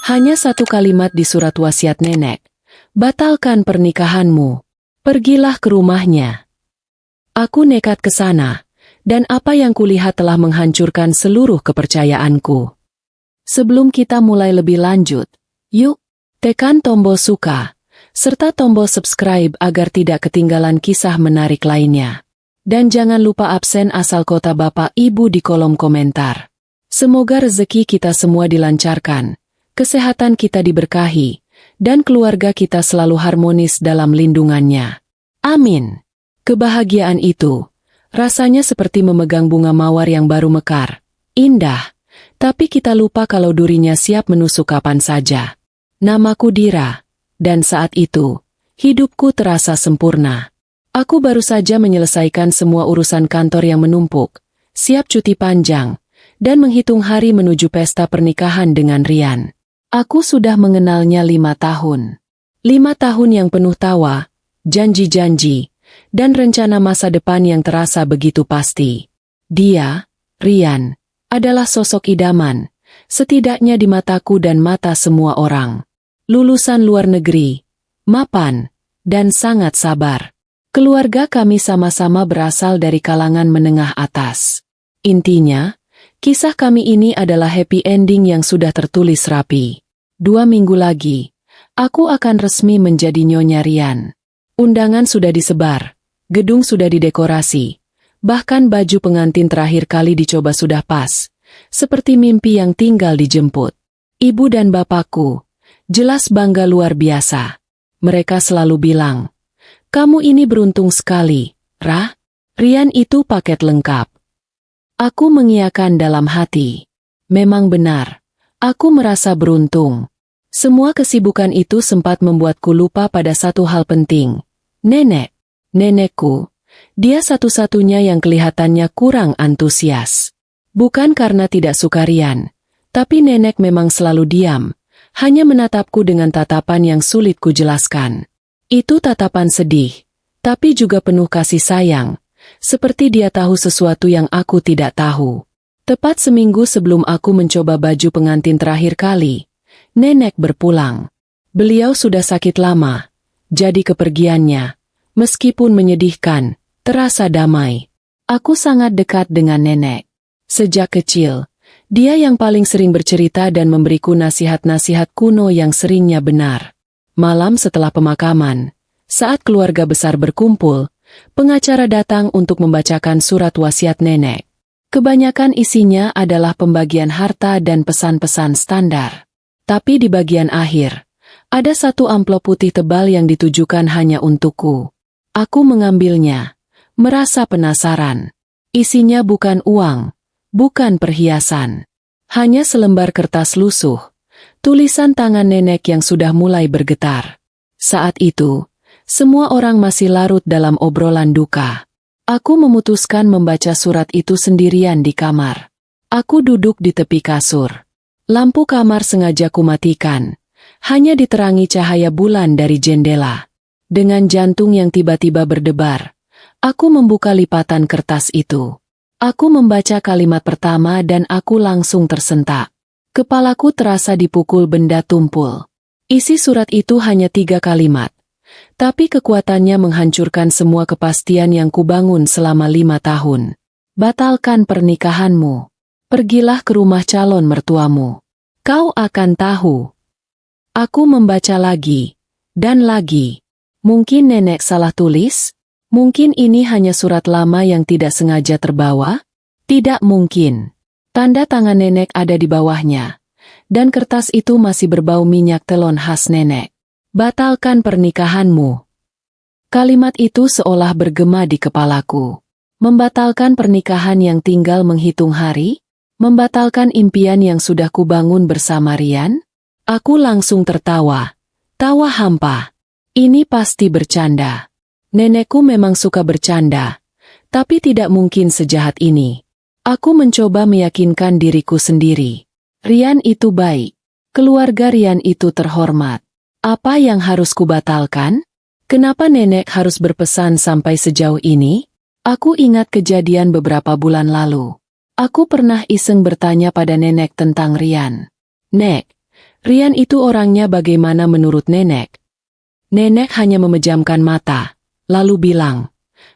Hanya satu kalimat di surat wasiat nenek. Batalkan pernikahanmu. Pergilah ke rumahnya. Aku nekat ke sana, dan apa yang kulihat telah menghancurkan seluruh kepercayaanku. Sebelum kita mulai lebih lanjut, yuk, tekan tombol suka, serta tombol subscribe agar tidak ketinggalan kisah menarik lainnya. Dan jangan lupa absen asal kota Bapak Ibu di kolom komentar. Semoga rezeki kita semua dilancarkan, kesehatan kita diberkahi, dan keluarga kita selalu harmonis dalam lindungannya. Amin. Kebahagiaan itu, rasanya seperti memegang bunga mawar yang baru mekar. Indah, tapi kita lupa kalau durinya siap menusuk kapan saja. Namaku Dira, dan saat itu, hidupku terasa sempurna. Aku baru saja menyelesaikan semua urusan kantor yang menumpuk, siap cuti panjang, dan menghitung hari menuju pesta pernikahan dengan Rian. Aku sudah mengenalnya 5 tahun. 5 tahun yang penuh tawa, janji-janji, dan rencana masa depan yang terasa begitu pasti. Dia, Rian, adalah sosok idaman, setidaknya di mataku dan mata semua orang. Lulusan luar negeri, mapan, dan sangat sabar. Keluarga kami sama-sama berasal dari kalangan menengah atas. Intinya, kisah kami ini adalah happy ending yang sudah tertulis rapi. 2 minggu lagi, aku akan resmi menjadi Nyonya Rian. Undangan sudah disebar, gedung sudah didekorasi, bahkan baju pengantin terakhir kali dicoba sudah pas, seperti mimpi yang tinggal dijemput. Ibu dan bapakku, jelas bangga luar biasa. Mereka selalu bilang, "Kamu ini beruntung sekali, Rah. Rian itu paket lengkap." Aku mengiyakan dalam hati. Memang benar. Aku merasa beruntung. Semua kesibukan itu sempat membuatku lupa pada satu hal penting. Nenek. Nenekku. Dia satu-satunya yang kelihatannya kurang antusias. Bukan karena tidak suka Rian, tapi nenek memang selalu diam, hanya menatapku dengan tatapan yang sulit kujelaskan. Itu tatapan sedih, tapi juga penuh kasih sayang, seperti dia tahu sesuatu yang aku tidak tahu. Tepat seminggu sebelum aku mencoba baju pengantin terakhir kali, nenek berpulang. Beliau sudah sakit lama, jadi kepergiannya, meskipun menyedihkan, terasa damai. Aku sangat dekat dengan nenek. Sejak kecil, dia yang paling sering bercerita dan memberiku nasihat-nasihat kuno yang seringnya benar. Malam setelah pemakaman, saat keluarga besar berkumpul, pengacara datang untuk membacakan surat wasiat nenek. Kebanyakan isinya adalah pembagian harta dan pesan-pesan standar. Tapi di bagian akhir, ada satu amplop putih tebal yang ditujukan hanya untukku. Aku mengambilnya, merasa penasaran. Isinya bukan uang, bukan perhiasan. Hanya selembar kertas lusuh, tulisan tangan nenek yang sudah mulai bergetar. Saat itu, semua orang masih larut dalam obrolan duka. Aku memutuskan membaca surat itu sendirian di kamar. Aku duduk di tepi kasur. Lampu kamar sengaja kumatikan. Hanya diterangi cahaya bulan dari jendela. Dengan jantung yang tiba-tiba berdebar, aku membuka lipatan kertas itu. Aku membaca kalimat pertama dan aku langsung tersentak. Kepalaku terasa dipukul benda tumpul. Isi surat itu hanya 3 kalimat. Tapi kekuatannya menghancurkan semua kepastian yang kubangun selama 5 tahun. Batalkan pernikahanmu. Pergilah ke rumah calon mertuamu. Kau akan tahu. Aku membaca lagi. Dan lagi. Mungkin nenek salah tulis? Mungkin ini hanya surat lama yang tidak sengaja terbawa? Tidak mungkin. Tanda tangan nenek ada di bawahnya. Dan kertas itu masih berbau minyak telon khas nenek. Batalkan pernikahanmu. Kalimat itu seolah bergema di kepalaku. Membatalkan pernikahan yang tinggal menghitung hari? Membatalkan impian yang sudah kubangun bersama Rian? Aku langsung tertawa. Tawa hampa. Ini pasti bercanda. Nenekku memang suka bercanda, tapi tidak mungkin sejahat ini. Aku mencoba meyakinkan diriku sendiri. Rian itu baik. Keluarga Rian itu terhormat. Apa yang harus kubatalkan? Kenapa nenek harus berpesan sampai sejauh ini? Aku ingat kejadian beberapa bulan lalu. Aku pernah iseng bertanya pada nenek tentang Rian. "Nek, Rian itu orangnya bagaimana menurut nenek? Nenek hanya memejamkan mata, lalu bilang,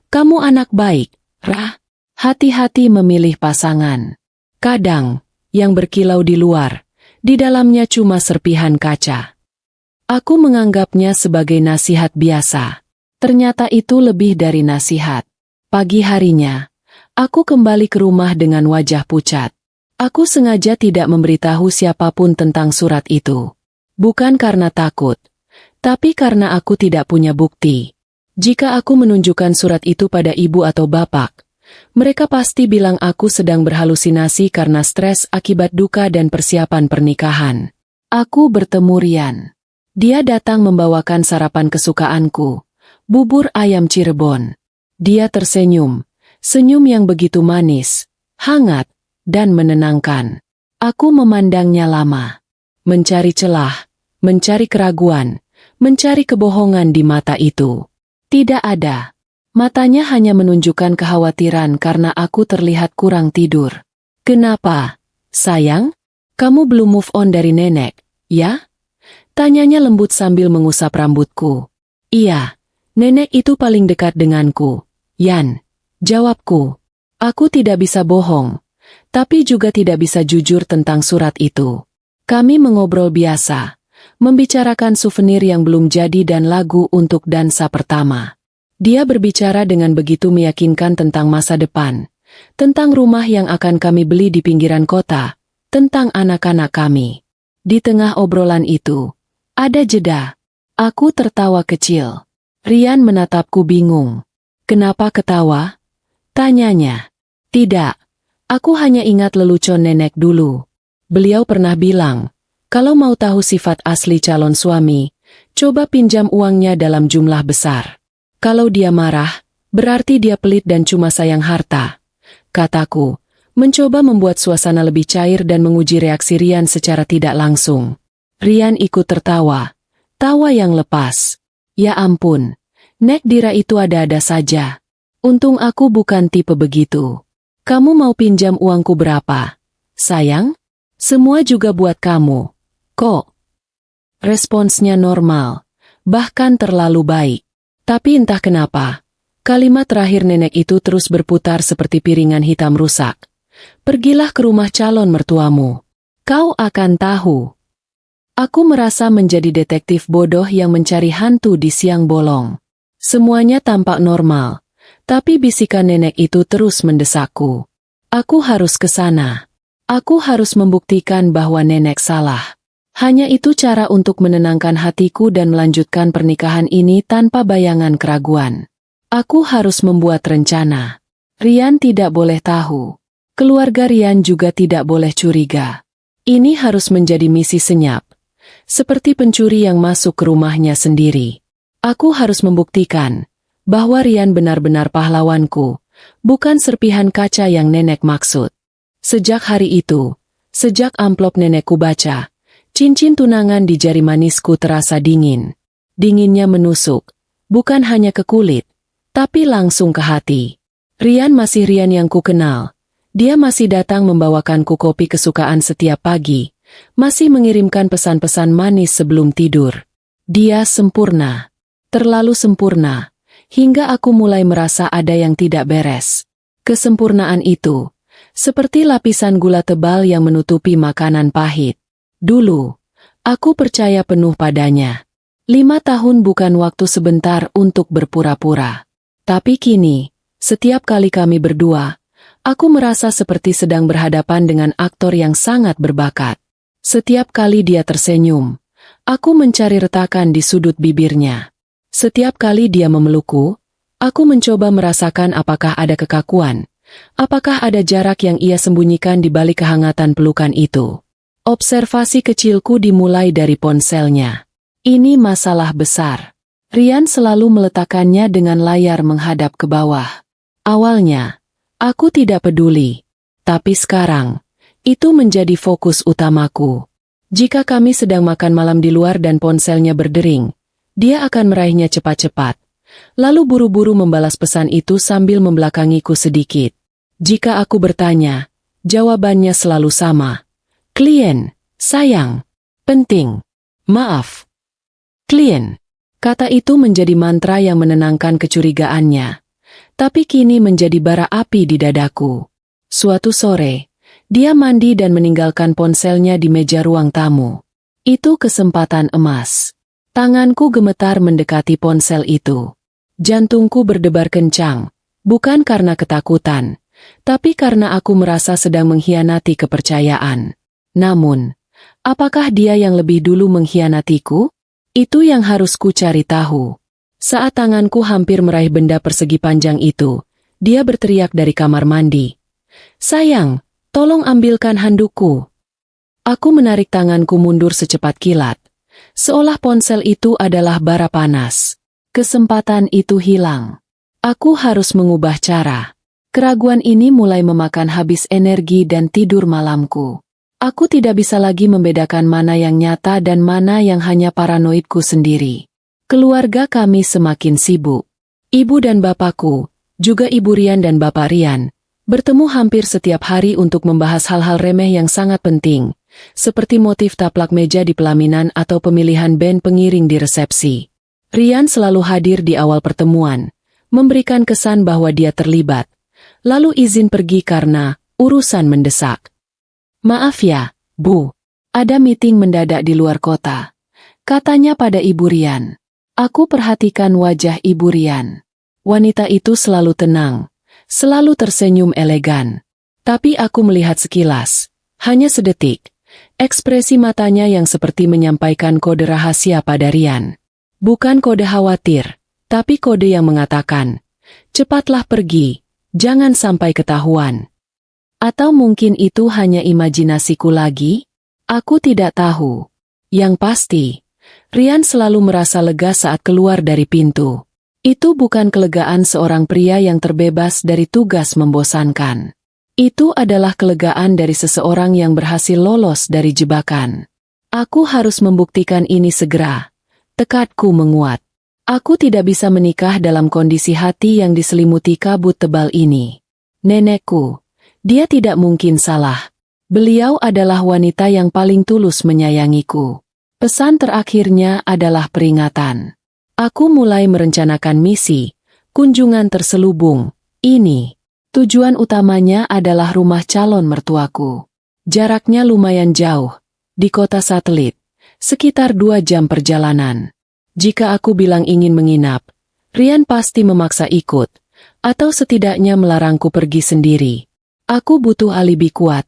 "Kamu anak baik, Rah. Hati-hati memilih pasangan. Kadang, yang berkilau di luar, di dalamnya cuma serpihan kaca." Aku menganggapnya sebagai nasihat biasa. Ternyata itu lebih dari nasihat. Pagi harinya, aku kembali ke rumah dengan wajah pucat. Aku sengaja tidak memberitahu siapapun tentang surat itu. Bukan karena takut, tapi karena aku tidak punya bukti. Jika aku menunjukkan surat itu pada ibu atau bapak, mereka pasti bilang aku sedang berhalusinasi karena stres akibat duka dan persiapan pernikahan. Aku bertemu Rian. Dia datang membawakan sarapan kesukaanku, bubur ayam Cirebon. Dia tersenyum, senyum yang begitu manis, hangat, dan menenangkan. Aku memandangnya lama, mencari celah, mencari keraguan, mencari kebohongan di mata itu. Tidak ada. Matanya hanya menunjukkan kekhawatiran karena aku terlihat kurang tidur. "Kenapa, sayang? Kamu belum move on dari nenek, ya?" Tanyanya lembut sambil mengusap rambutku. "Iya, nenek itu paling dekat denganku, Yan," jawabku. Aku tidak bisa bohong, tapi juga tidak bisa jujur tentang surat itu. Kami mengobrol biasa, membicarakan souvenir yang belum jadi dan lagu untuk dansa pertama. Dia berbicara dengan begitu meyakinkan tentang masa depan, tentang rumah yang akan kami beli di pinggiran kota, tentang anak-anak kami. Di tengah obrolan itu, ada jeda. Aku tertawa kecil. Rian menatapku bingung. "Kenapa ketawa?" tanyanya. "Tidak, aku hanya ingat lelucon nenek dulu. Beliau pernah bilang, kalau mau tahu sifat asli calon suami, coba pinjam uangnya dalam jumlah besar. Kalau dia marah, berarti dia pelit dan cuma sayang harta," kataku, mencoba membuat suasana lebih cair dan menguji reaksi Rian secara tidak langsung. Rian ikut tertawa, tawa yang lepas. "Ya ampun, Nek Dira itu ada-ada saja. Untung aku bukan tipe begitu. Kamu mau pinjam uangku berapa, sayang? Semua juga buat kamu, kok." Responsnya normal, bahkan terlalu baik. Tapi entah kenapa, kalimat terakhir nenek itu terus berputar seperti piringan hitam rusak. "Pergilah ke rumah calon mertuamu. Kau akan tahu." Aku merasa menjadi detektif bodoh yang mencari hantu di siang bolong. Semuanya tampak normal, tapi bisikan nenek itu terus mendesakku. Aku harus ke sana. Aku harus membuktikan bahwa nenek salah. Hanya itu cara untuk menenangkan hatiku dan melanjutkan pernikahan ini tanpa bayangan keraguan. Aku harus membuat rencana. Rian tidak boleh tahu. Keluarga Rian juga tidak boleh curiga. Ini harus menjadi misi senyap. Seperti pencuri yang masuk ke rumahnya sendiri. Aku harus membuktikan bahwa Rian benar-benar pahlawanku, bukan serpihan kaca yang nenek maksud. Sejak hari itu, sejak amplop nenekku baca, cincin tunangan di jari manisku terasa dingin. Dinginnya menusuk, bukan hanya ke kulit, tapi langsung ke hati. Rian masih Rian yang ku kenal. Dia masih datang membawakanku kopi kesukaan setiap pagi. Masih mengirimkan pesan-pesan manis sebelum tidur. Dia sempurna. Terlalu sempurna. Hingga aku mulai merasa ada yang tidak beres. Kesempurnaan itu, seperti lapisan gula tebal yang menutupi makanan pahit. Dulu, aku percaya penuh padanya. 5 tahun bukan waktu sebentar untuk berpura-pura. Tapi kini, setiap kali kami berdua, aku merasa seperti sedang berhadapan dengan aktor yang sangat berbakat. Setiap kali dia tersenyum, aku mencari retakan di sudut bibirnya. Setiap kali dia memelukku, aku mencoba merasakan apakah ada kekakuan, apakah ada jarak yang ia sembunyikan di balik kehangatan pelukan itu. Observasi kecilku dimulai dari ponselnya. Ini masalah besar. Rian selalu meletakkannya dengan layar menghadap ke bawah. Awalnya, aku tidak peduli. Tapi sekarang, itu menjadi fokus utamaku. Jika kami sedang makan malam di luar dan ponselnya berdering, dia akan meraihnya cepat-cepat. Lalu buru-buru membalas pesan itu sambil membelakangiku sedikit. Jika aku bertanya, jawabannya selalu sama. "Klien, sayang." Penting. Maaf. Klien. Kata itu menjadi mantra yang menenangkan kecurigaannya. Tapi kini menjadi bara api di dadaku. Suatu sore, dia mandi dan meninggalkan ponselnya di meja ruang tamu. Itu kesempatan emas. Tanganku gemetar mendekati ponsel itu. Jantungku berdebar kencang, bukan karena ketakutan, tapi karena aku merasa sedang mengkhianati kepercayaan. Namun, apakah dia yang lebih dulu mengkhianatiku? Itu yang harus ku cari tahu. Saat tanganku hampir meraih benda persegi panjang itu, dia berteriak dari kamar mandi. "Sayang, tolong ambilkan handukku." Aku menarik tanganku mundur secepat kilat, seolah ponsel itu adalah bara panas. Kesempatan itu hilang. Aku harus mengubah cara. Keraguan ini mulai memakan habis energi dan tidur malamku. Aku tidak bisa lagi membedakan mana yang nyata dan mana yang hanya paranoidku sendiri. Keluarga kami semakin sibuk. Ibu dan bapakku, juga Ibu Rian dan Bapak Rian, bertemu hampir setiap hari untuk membahas hal-hal remeh yang sangat penting, seperti motif taplak meja di pelaminan atau pemilihan band pengiring di resepsi. Rian selalu hadir di awal pertemuan, memberikan kesan bahwa dia terlibat, lalu izin pergi karena urusan mendesak. "Maaf ya, Bu, ada meeting mendadak di luar kota," katanya pada Ibu Rian. Aku perhatikan wajah Ibu Rian. Wanita itu selalu tenang, selalu tersenyum elegan. Tapi aku melihat sekilas, hanya sedetik, ekspresi matanya yang seperti menyampaikan kode rahasia pada Rian. Bukan kode khawatir, tapi kode yang mengatakan, "Cepatlah pergi, jangan sampai ketahuan." Atau mungkin itu hanya imajinasiku lagi? Aku tidak tahu. Yang pasti, Rian selalu merasa lega saat keluar dari pintu. Itu bukan kelegaan seorang pria yang terbebas dari tugas membosankan. Itu adalah kelegaan dari seseorang yang berhasil lolos dari jebakan. Aku harus membuktikan ini segera. Tekadku menguat. Aku tidak bisa menikah dalam kondisi hati yang diselimuti kabut tebal ini. Nenekku, dia tidak mungkin salah. Beliau adalah wanita yang paling tulus menyayangiku. Pesan terakhirnya adalah peringatan. Aku mulai merencanakan misi, kunjungan terselubung, ini. Tujuan utamanya adalah rumah calon mertuaku. Jaraknya lumayan jauh, di kota satelit, sekitar 2 jam perjalanan. Jika aku bilang ingin menginap, Rian pasti memaksa ikut, atau setidaknya melarangku pergi sendiri. Aku butuh alibi kuat,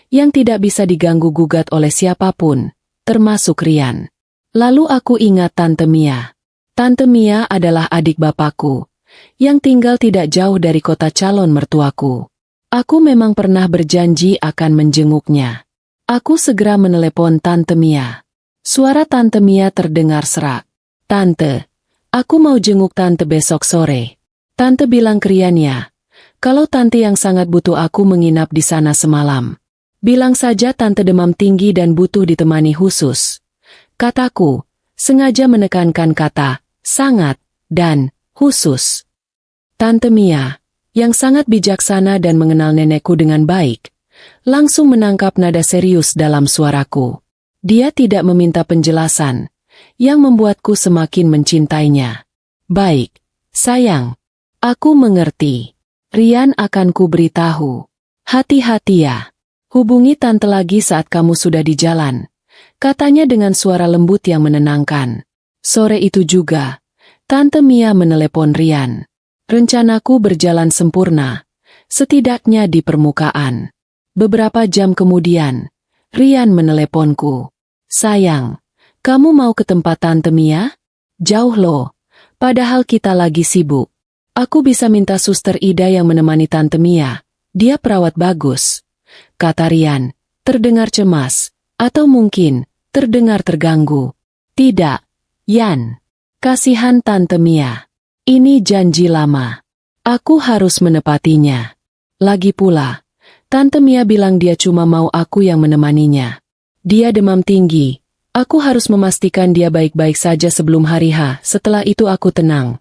yang tidak bisa diganggu-gugat oleh siapapun, termasuk Rian. Lalu aku ingat Tante Mia. Tante Mia adalah adik bapakku, yang tinggal tidak jauh dari kota calon mertuaku. Aku memang pernah berjanji akan menjenguknya. Aku segera menelepon Tante Mia. Suara Tante Mia terdengar serak. "Tante, aku mau jenguk Tante besok sore." Tante bilang ke Rian ya, kalau Tante yang sangat butuh aku menginap di sana semalam. Bilang saja Tante demam tinggi dan butuh ditemani khusus. Kataku, sengaja menekankan kata, sangat, dan khusus. Tante Mia, yang sangat bijaksana dan mengenal nenekku dengan baik, langsung menangkap nada serius dalam suaraku. Dia tidak meminta penjelasan, yang membuatku semakin mencintainya. "Baik, sayang. Aku mengerti. Rian akan kuberitahu. Hati-hati ya. Hubungi Tante lagi saat kamu sudah di jalan," katanya dengan suara lembut yang menenangkan. Sore itu juga, Tante Mia menelepon Rian. Rencanaku berjalan sempurna, setidaknya di permukaan. Beberapa jam kemudian, Rian meneleponku. "Sayang, kamu mau ke tempat Tante Mia? Jauh loh, padahal kita lagi sibuk. Aku bisa minta Suster Ida yang menemani Tante Mia, dia perawat bagus," kata Rian, terdengar cemas, atau mungkin terdengar terganggu. "Tidak, Yan. Kasihan Tante Mia. Ini janji lama. Aku harus menepatinya. Lagi pula, Tante Mia bilang dia cuma mau aku yang menemaninya. Dia demam tinggi. Aku harus memastikan dia baik-baik saja sebelum hari H. Setelah itu aku tenang."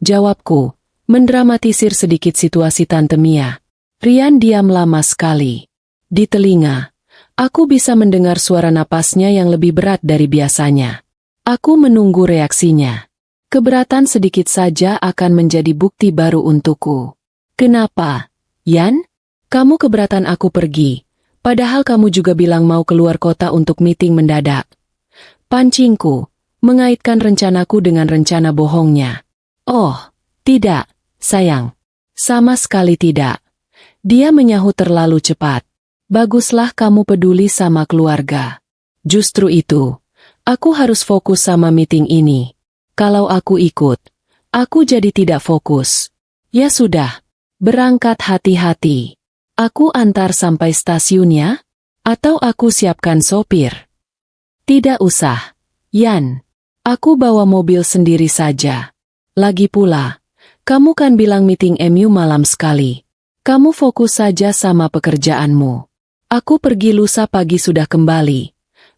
Jawabku, mendramatisir sedikit situasi Tante Mia. Rian diam lama sekali. Di telinga, Aku bisa mendengar suara napasnya yang lebih berat dari biasanya. Aku menunggu reaksinya. Keberatan sedikit saja akan menjadi bukti baru untukku. Kenapa, Yan? Kamu keberatan aku pergi, padahal kamu juga bilang mau keluar kota untuk meeting mendadak. Pancingku, mengaitkan rencanaku dengan rencana bohongnya. Oh, tidak, sayang. Sama sekali tidak. Dia menyahut terlalu cepat. Baguslah kamu peduli sama keluarga. Justru itu, aku harus fokus sama meeting ini. Kalau aku ikut, aku jadi tidak fokus. Ya sudah, berangkat hati-hati. Aku antar sampai stasiunnya? Atau aku siapkan sopir? Tidak usah, Yan. Aku bawa mobil sendiri saja. Lagi pula, kamu kan bilang meeting MU malam sekali. Kamu fokus saja sama pekerjaanmu. Aku pergi lusa pagi sudah kembali.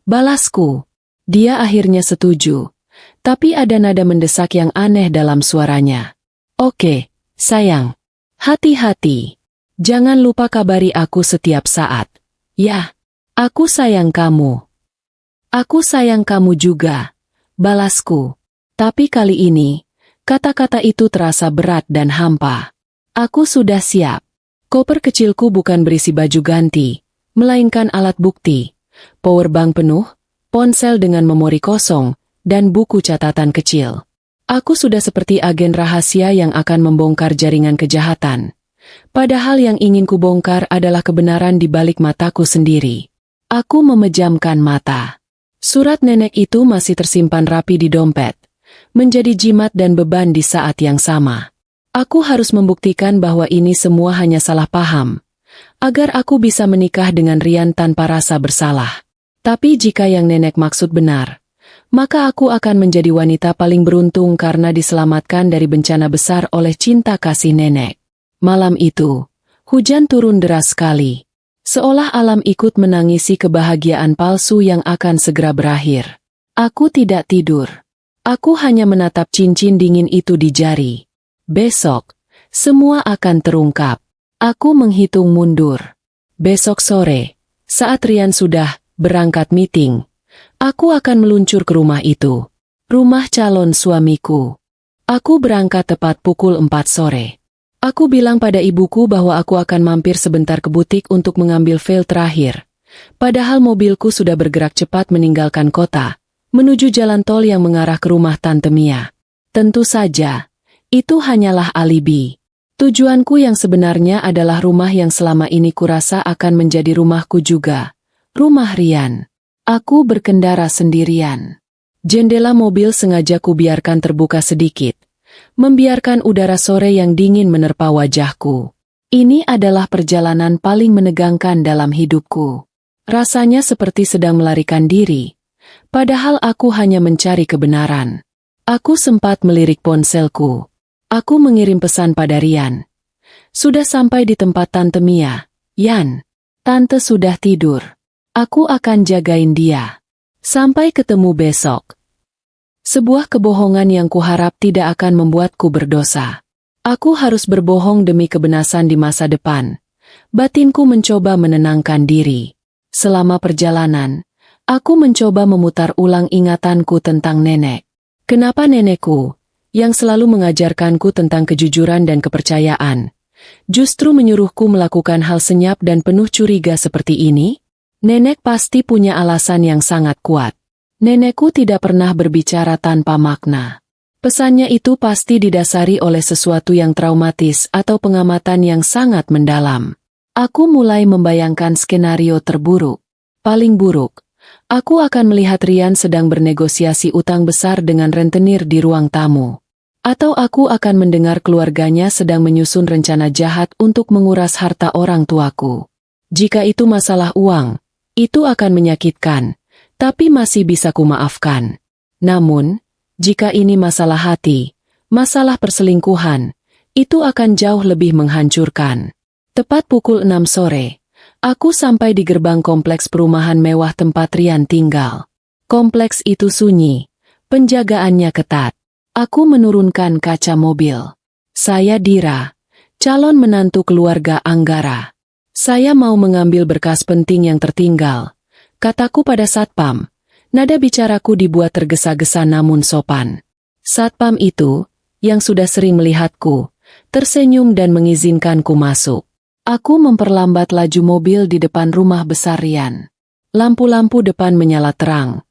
Balasku. Dia akhirnya setuju. Tapi ada nada mendesak yang aneh dalam suaranya. Oke, sayang. Hati-hati. Jangan lupa kabari aku setiap saat. Ya, aku sayang kamu. Aku sayang kamu juga. Balasku. Tapi kali ini, kata-kata itu terasa berat dan hampa. Aku sudah siap. Koper kecilku bukan berisi baju ganti, melainkan alat bukti, powerbank penuh, ponsel dengan memori kosong, dan buku catatan kecil. Aku sudah seperti agen rahasia yang akan membongkar jaringan kejahatan. Padahal yang ingin kubongkar adalah kebenaran di balik mataku sendiri. Aku memejamkan mata. Surat nenek itu masih tersimpan rapi di dompet, menjadi jimat dan beban di saat yang sama. Aku harus membuktikan bahwa ini semua hanya salah paham, agar aku bisa menikah dengan Rian tanpa rasa bersalah. Tapi jika yang nenek maksud benar, maka aku akan menjadi wanita paling beruntung karena diselamatkan dari bencana besar oleh cinta kasih nenek. Malam itu, hujan turun deras sekali, seolah alam ikut menangisi kebahagiaan palsu yang akan segera berakhir. Aku tidak tidur. Aku hanya menatap cincin dingin itu di jari. Besok, semua akan terungkap. Aku menghitung mundur. Besok sore, saat Rian sudah berangkat meeting, aku akan meluncur ke rumah itu. Rumah calon suamiku. Aku berangkat tepat pukul 4 sore. Aku bilang pada ibuku bahwa aku akan mampir sebentar ke butik untuk mengambil file terakhir. Padahal mobilku sudah bergerak cepat meninggalkan kota, menuju jalan tol yang mengarah ke rumah Tante Mia. Tentu saja, itu hanyalah alibi. Tujuanku yang sebenarnya adalah rumah yang selama ini kurasa akan menjadi rumahku juga. Rumah Rian. Aku berkendara sendirian. Jendela mobil sengaja kubiarkan terbuka sedikit, membiarkan udara sore yang dingin menerpa wajahku. Ini adalah perjalanan paling menegangkan dalam hidupku. Rasanya seperti sedang melarikan diri, padahal aku hanya mencari kebenaran. Aku sempat melirik ponselku. Aku mengirim pesan pada Rian. Sudah sampai di tempat Tante Mia. Yan, Tante sudah tidur. Aku akan jagain dia. Sampai ketemu besok. Sebuah kebohongan yang kuharap tidak akan membuatku berdosa. Aku harus berbohong demi kebenaran di masa depan. Batinku mencoba menenangkan diri. Selama perjalanan, aku mencoba memutar ulang ingatanku tentang nenek. Kenapa nenekku, yang selalu mengajarkanku tentang kejujuran dan kepercayaan, justru menyuruhku melakukan hal senyap dan penuh curiga seperti ini? Nenek pasti punya alasan yang sangat kuat. Nenekku tidak pernah berbicara tanpa makna. Pesannya itu pasti didasari oleh sesuatu yang traumatis atau pengamatan yang sangat mendalam. Aku mulai membayangkan skenario terburuk. Paling buruk, aku akan melihat Rian sedang bernegosiasi utang besar dengan rentenir di ruang tamu. Atau aku akan mendengar keluarganya sedang menyusun rencana jahat untuk menguras harta orang tuaku. Jika itu masalah uang, itu akan menyakitkan, tapi masih bisa kumaafkan. Namun, jika ini masalah hati, masalah perselingkuhan, itu akan jauh lebih menghancurkan. Tepat pukul 6 sore, aku sampai di gerbang kompleks perumahan mewah tempat Rian tinggal. Kompleks itu sunyi, penjagaannya ketat. Aku menurunkan kaca mobil. Saya Dira, calon menantu keluarga Anggara. Saya mau mengambil berkas penting yang tertinggal, kataku pada satpam. Nada bicaraku dibuat tergesa-gesa namun sopan. Satpam itu, yang sudah sering melihatku, tersenyum dan mengizinkanku masuk. Aku memperlambat laju mobil di depan rumah besar Rian. Lampu-lampu depan menyala terang,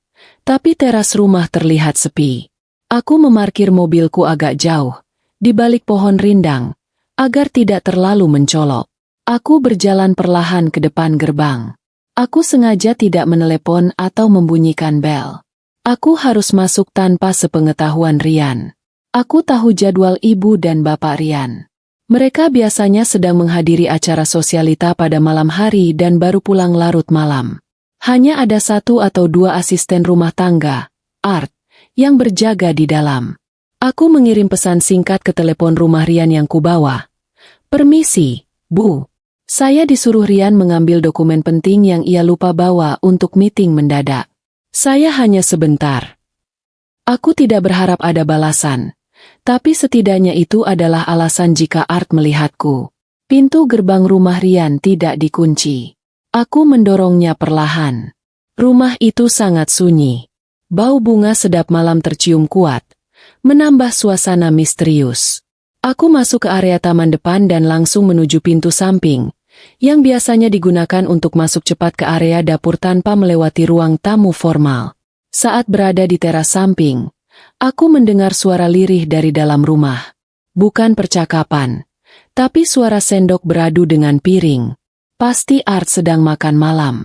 tapi teras rumah terlihat sepi. Aku memarkir mobilku agak jauh, di balik pohon rindang, agar tidak terlalu mencolok. Aku berjalan perlahan ke depan gerbang. Aku sengaja tidak menelepon atau membunyikan bel. Aku harus masuk tanpa sepengetahuan Rian. Aku tahu jadwal ibu dan bapak Rian. Mereka biasanya sedang menghadiri acara sosialita pada malam hari dan baru pulang larut malam. Hanya ada 1 atau 2 asisten rumah tangga, Art, yang berjaga di dalam. Aku mengirim pesan singkat ke telepon rumah Rian yang kubawa. "Permisi, Bu. Saya disuruh Rian mengambil dokumen penting yang ia lupa bawa untuk meeting mendadak. Saya hanya sebentar." Aku tidak berharap ada balasan. Tapi setidaknya itu adalah alasan jika Art melihatku. Pintu gerbang rumah Rian tidak dikunci. Aku mendorongnya perlahan. Rumah itu sangat sunyi. Bau bunga sedap malam tercium kuat, menambah suasana misterius. Aku masuk ke area taman depan dan langsung menuju pintu samping, yang biasanya digunakan untuk masuk cepat ke area dapur tanpa melewati ruang tamu formal. Saat berada di teras samping, aku mendengar suara lirih dari dalam rumah. Bukan percakapan, tapi suara sendok beradu dengan piring. Pasti Art sedang makan malam.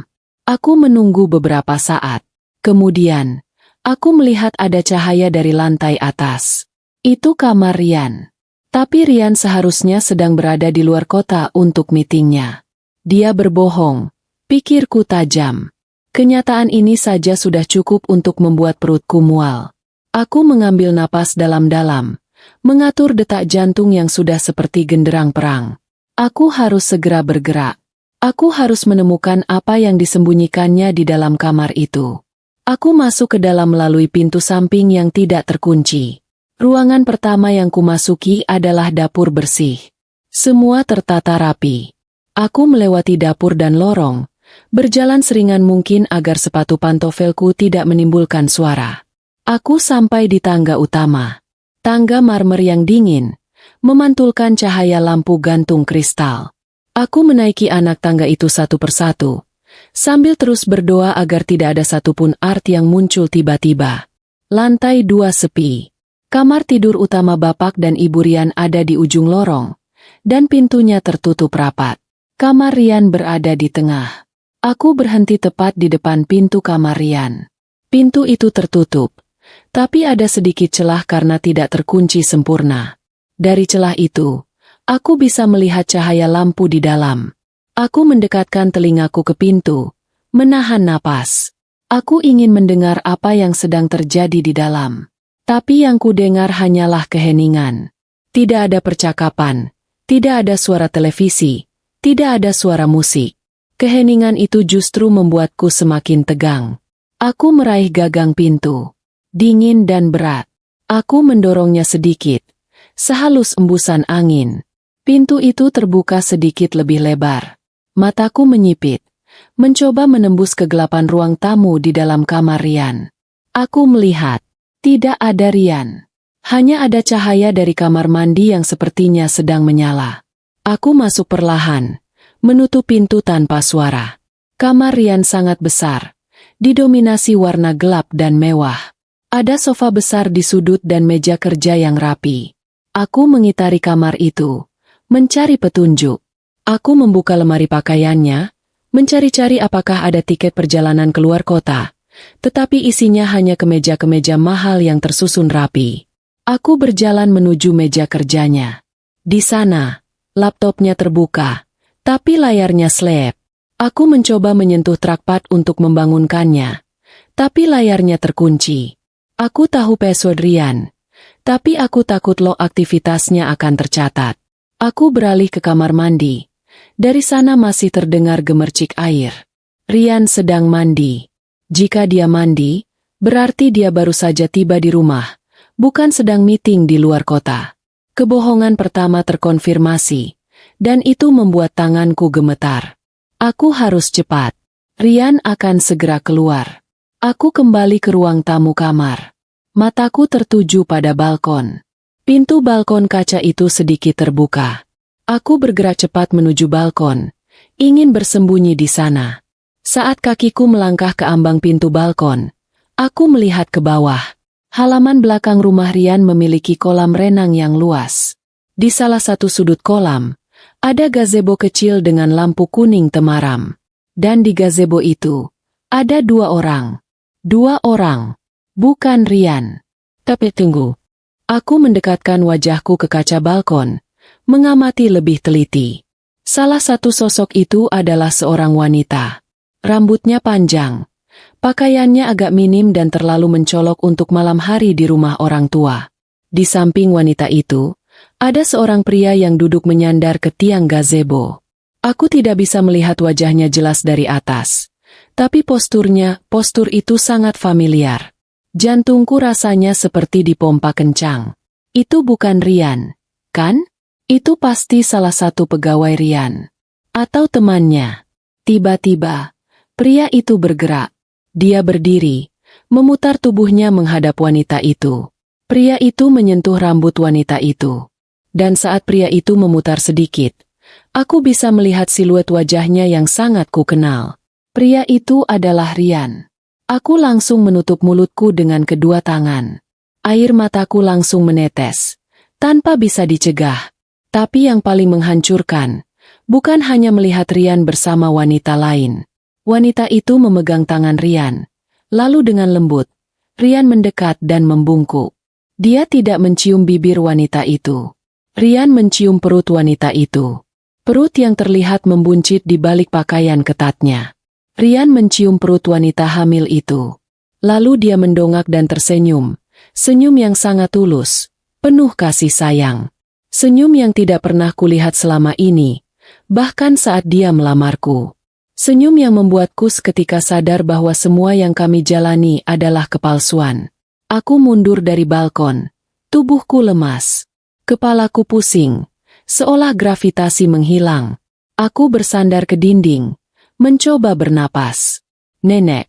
Aku menunggu beberapa saat. Kemudian, aku melihat ada cahaya dari lantai atas. Itu kamar Rian. Tapi Rian seharusnya sedang berada di luar kota untuk meetingnya. Dia berbohong, pikirku tajam. Kenyataan ini saja sudah cukup untuk membuat perutku mual. Aku mengambil napas dalam-dalam, mengatur detak jantung yang sudah seperti genderang perang. Aku harus segera bergerak. Aku harus menemukan apa yang disembunyikannya di dalam kamar itu. Aku masuk ke dalam melalui pintu samping yang tidak terkunci. Ruangan pertama yang kumasuki adalah dapur bersih. Semua tertata rapi. Aku melewati dapur dan lorong, berjalan seringan mungkin agar sepatu pantofelku tidak menimbulkan suara. Aku sampai di tangga utama. Tangga marmer yang dingin, memantulkan cahaya lampu gantung kristal. Aku menaiki anak tangga itu satu persatu, sambil terus berdoa agar tidak ada satupun Art yang muncul tiba-tiba. Lantai 2 sepi. Kamar tidur utama bapak dan ibu Rian ada di ujung lorong, dan pintunya tertutup rapat. Kamar Rian berada di tengah. Aku berhenti tepat di depan pintu kamar Rian. Pintu itu tertutup, tapi ada sedikit celah karena tidak terkunci sempurna. Dari celah itu, aku bisa melihat cahaya lampu di dalam. Aku mendekatkan telingaku ke pintu, menahan napas. Aku ingin mendengar apa yang sedang terjadi di dalam. Tapi yang kudengar hanyalah keheningan. Tidak ada percakapan, tidak ada suara televisi, tidak ada suara musik. Keheningan itu justru membuatku semakin tegang. Aku meraih gagang pintu. Dingin dan berat. Aku mendorongnya sedikit, sehalus embusan angin. Pintu itu terbuka sedikit lebih lebar. Mataku menyipit, mencoba menembus kegelapan ruang tamu di dalam kamar Rian. Aku melihat, tidak ada Rian. Hanya ada cahaya dari kamar mandi yang sepertinya sedang menyala. Aku masuk perlahan, menutup pintu tanpa suara. Kamar Rian sangat besar, didominasi warna gelap dan mewah. Ada sofa besar di sudut dan meja kerja yang rapi. Aku mengitari kamar itu, mencari petunjuk. Aku membuka lemari pakaiannya, mencari-cari apakah ada tiket perjalanan keluar kota, tetapi isinya hanya kemeja-kemeja mahal yang tersusun rapi. Aku berjalan menuju meja kerjanya. Di sana, laptopnya terbuka, tapi layarnya slep. Aku mencoba menyentuh trackpad untuk membangunkannya, tapi layarnya terkunci. Aku tahu password Rian, tapi aku takut log aktivitasnya akan tercatat. Aku beralih ke kamar mandi. Dari sana masih terdengar gemercik air. Rian sedang mandi. Jika dia mandi, berarti dia baru saja tiba di rumah, bukan sedang meeting di luar kota. Kebohongan pertama terkonfirmasi, Dan itu membuat tanganku gemetar. Aku harus cepat. Rian akan segera keluar. Aku kembali ke ruang tamu kamar. Mataku tertuju pada balkon. Pintu balkon kaca itu sedikit terbuka. Aku bergerak cepat menuju balkon, ingin bersembunyi di sana. Saat kakiku melangkah ke ambang pintu balkon, aku melihat ke bawah. Halaman belakang rumah Rian memiliki kolam renang yang luas. Di salah satu sudut kolam, ada gazebo kecil dengan lampu kuning temaram. Dan di gazebo itu, ada dua orang. Dua orang. Bukan Rian. Tapi tunggu. Aku mendekatkan wajahku ke kaca balkon, mengamati lebih teliti. Salah satu sosok itu adalah seorang wanita. Rambutnya panjang. Pakaiannya agak minim dan terlalu mencolok untuk malam hari di rumah orang tua. Di samping wanita itu, ada seorang pria yang duduk menyandar ke tiang gazebo. Aku tidak bisa melihat wajahnya jelas dari atas. Tapi postur itu sangat familiar. Jantungku rasanya seperti dipompa kencang. Itu bukan Rian, kan? Itu pasti salah satu pegawai Rian. Atau temannya. Tiba-tiba, pria itu bergerak. Dia berdiri, memutar tubuhnya menghadap wanita itu. Pria itu menyentuh rambut wanita itu. Dan saat pria itu memutar sedikit, aku bisa melihat siluet wajahnya yang sangat kukenal. Pria itu adalah Rian. Aku langsung menutup mulutku dengan kedua tangan. Air mataku langsung menetes, tanpa bisa dicegah. Tapi yang paling menghancurkan, bukan hanya melihat Rian bersama wanita lain. Wanita itu memegang tangan Rian. Lalu dengan lembut, Rian mendekat dan membungkuk. Dia tidak mencium bibir wanita itu. Rian mencium perut wanita itu. Perut yang terlihat membuncit di balik pakaian ketatnya. Rian mencium perut wanita hamil itu. Lalu dia mendongak dan tersenyum. Senyum yang sangat tulus, penuh kasih sayang. Senyum yang tidak pernah kulihat selama ini, bahkan saat dia melamarku. Senyum yang membuatku seketika sadar bahwa semua yang kami jalani adalah kepalsuan. Aku mundur dari balkon. Tubuhku lemas. Kepalaku pusing. Seolah gravitasi menghilang. Aku bersandar ke dinding. Mencoba bernapas. Nenek,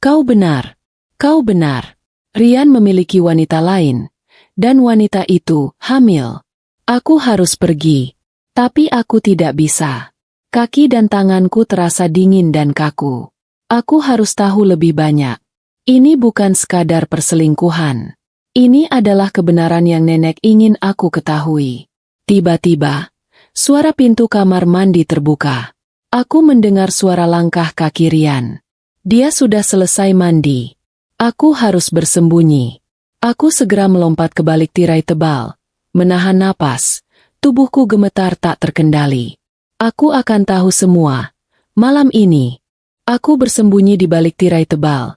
kau benar. Kau benar. Rian memiliki wanita lain. Dan wanita itu hamil. Aku harus pergi. Tapi aku tidak bisa. Kaki dan tanganku terasa dingin dan kaku. Aku harus tahu lebih banyak. Ini bukan sekadar perselingkuhan. Ini adalah kebenaran yang nenek ingin aku ketahui. Tiba-tiba, suara pintu kamar mandi terbuka. Aku mendengar suara langkah kaki Rian. Dia sudah selesai mandi. Aku harus bersembunyi. Aku segera melompat ke balik tirai tebal. Menahan napas, tubuhku gemetar tak terkendali. Aku akan tahu semua. Malam ini, aku bersembunyi di balik tirai tebal.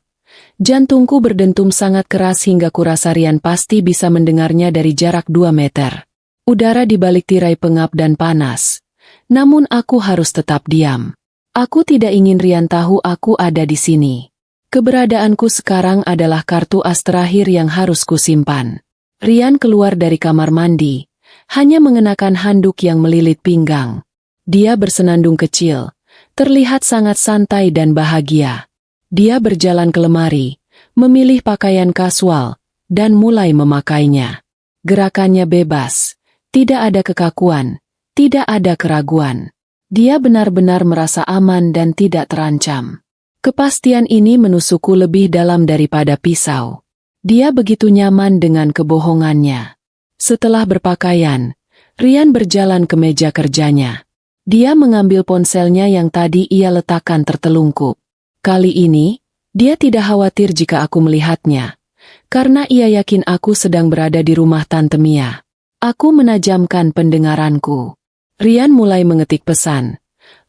Jantungku berdentum sangat keras hingga kurasa Rian pasti bisa mendengarnya dari jarak 2 meter. Udara di balik tirai pengap dan panas. Namun aku harus tetap diam. Aku tidak ingin Rian tahu aku ada di sini. Keberadaanku sekarang adalah kartu as terakhir yang harus kusimpan. Rian keluar dari kamar mandi, hanya mengenakan handuk yang melilit pinggang. Dia bersenandung kecil, terlihat sangat santai dan bahagia. Dia berjalan ke lemari, memilih pakaian kasual, dan mulai memakainya. Gerakannya bebas, tidak ada kekakuan, tidak ada keraguan. Dia benar-benar merasa aman dan tidak terancam. Kepastian ini menusukku lebih dalam daripada pisau. Dia begitu nyaman dengan kebohongannya. Setelah berpakaian, Rian berjalan ke meja kerjanya. Dia mengambil ponselnya yang tadi ia letakkan tertelungkup. Kali ini, dia tidak khawatir jika aku melihatnya. Karena ia yakin aku sedang berada di rumah Tante Mia. Aku menajamkan pendengaranku. Rian mulai mengetik pesan.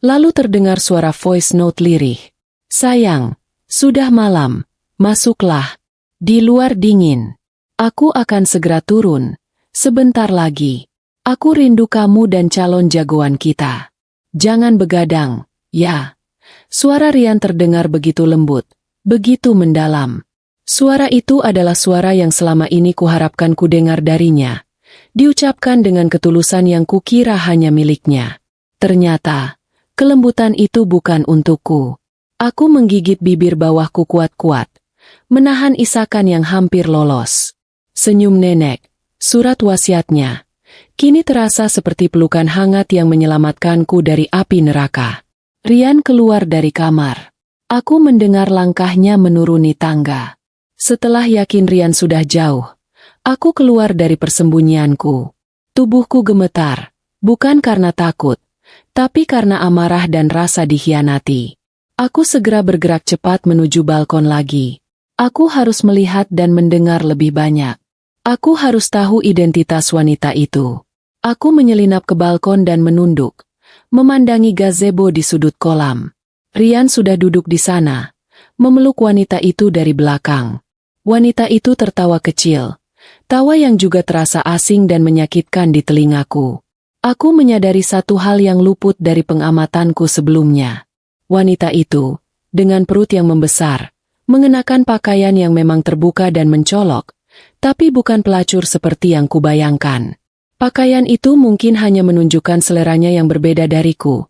Lalu terdengar suara voice note lirih. Sayang, sudah malam, masuklah. Di luar dingin. Aku akan segera turun. Sebentar lagi. Aku rindu kamu dan calon jagoan kita. Jangan begadang, ya. Suara Rian terdengar begitu lembut, begitu mendalam. Suara itu adalah suara yang selama ini kuharapkan kudengar darinya. Diucapkan dengan ketulusan yang kukira hanya miliknya. Ternyata, kelembutan itu bukan untukku. Aku menggigit bibir bawahku kuat-kuat, menahan isakan yang hampir lolos. Senyum nenek, surat wasiatnya, kini terasa seperti pelukan hangat yang menyelamatkanku dari api neraka. Rian keluar dari kamar. Aku mendengar langkahnya menuruni tangga. Setelah yakin Rian sudah jauh, aku keluar dari persembunyianku. Tubuhku gemetar, bukan karena takut, tapi karena amarah dan rasa dikhianati. Aku segera bergerak cepat menuju balkon lagi. Aku harus melihat dan mendengar lebih banyak. Aku harus tahu identitas wanita itu. Aku menyelinap ke balkon dan menunduk, memandangi gazebo di sudut kolam. Rian sudah duduk di sana, memeluk wanita itu dari belakang. Wanita itu tertawa kecil, tawa yang juga terasa asing dan menyakitkan di telingaku. Aku menyadari satu hal yang luput dari pengamatanku sebelumnya. Wanita itu, dengan perut yang membesar, mengenakan pakaian yang memang terbuka dan mencolok, tapi bukan pelacur seperti yang kubayangkan. Pakaian itu mungkin hanya menunjukkan seleranya yang berbeda dariku.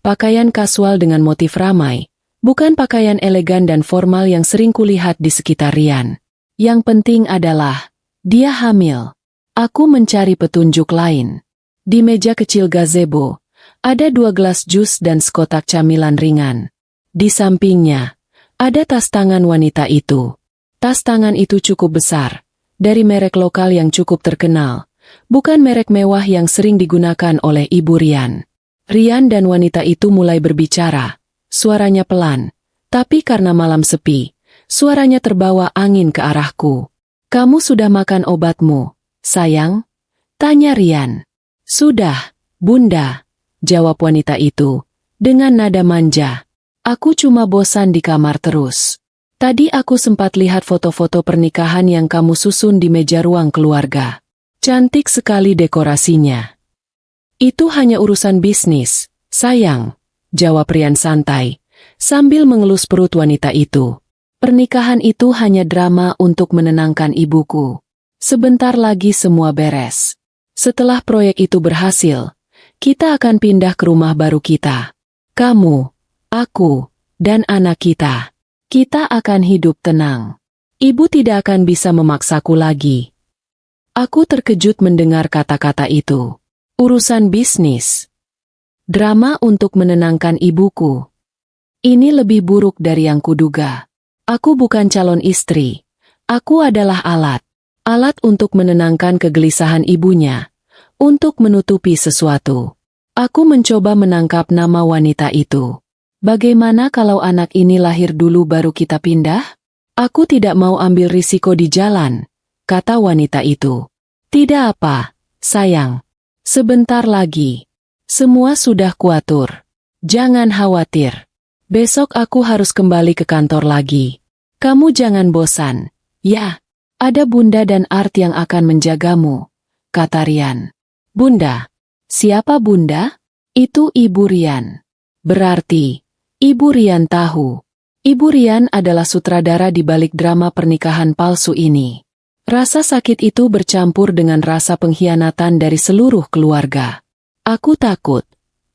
Pakaian kasual dengan motif ramai, bukan pakaian elegan dan formal yang sering kulihat di sekitar Rian. Yang penting adalah, dia hamil. Aku mencari petunjuk lain. Di meja kecil gazebo, ada 2 gelas jus dan sekotak camilan ringan. Di sampingnya, ada tas tangan wanita itu. Tas tangan itu cukup besar, dari merek lokal yang cukup terkenal, bukan merek mewah yang sering digunakan oleh Ibu Rian. Rian dan wanita itu mulai berbicara, suaranya pelan, tapi karena malam sepi, suaranya terbawa angin ke arahku. "Kamu sudah makan obatmu, sayang?" tanya Rian. "Sudah, Bunda," jawab wanita itu, dengan nada manja. "Aku cuma bosan di kamar terus. Tadi aku sempat lihat foto-foto pernikahan yang kamu susun di meja ruang keluarga. Cantik sekali dekorasinya." "Itu hanya urusan bisnis, sayang," jawab Rian santai, sambil mengelus perut wanita itu. "Pernikahan itu hanya drama untuk menenangkan ibuku. Sebentar lagi semua beres. Setelah proyek itu berhasil, kita akan pindah ke rumah baru kita. Kamu, aku, dan anak kita. Kita akan hidup tenang. Ibu tidak akan bisa memaksaku lagi." Aku terkejut mendengar kata-kata itu. Urusan bisnis. Drama untuk menenangkan ibuku. Ini lebih buruk dari yang kuduga. Aku bukan calon istri. Aku adalah alat. Alat untuk menenangkan kegelisahan ibunya. Untuk menutupi sesuatu. Aku mencoba menangkap nama wanita itu. Bagaimana kalau anak ini lahir dulu baru kita pindah? Aku tidak mau ambil risiko di jalan, kata wanita itu. Tidak apa, sayang. Sebentar lagi. Semua sudah kuatur. Jangan khawatir. Besok aku harus kembali ke kantor lagi. Kamu jangan bosan. Ya, ada Bunda dan Art yang akan menjagamu, kata Rian. Bunda? Siapa Bunda? Itu Ibu Rian. Berarti, Ibu Rian tahu. Ibu Rian adalah sutradara di balik drama pernikahan palsu ini. Rasa sakit itu bercampur dengan rasa pengkhianatan dari seluruh keluarga. Aku takut.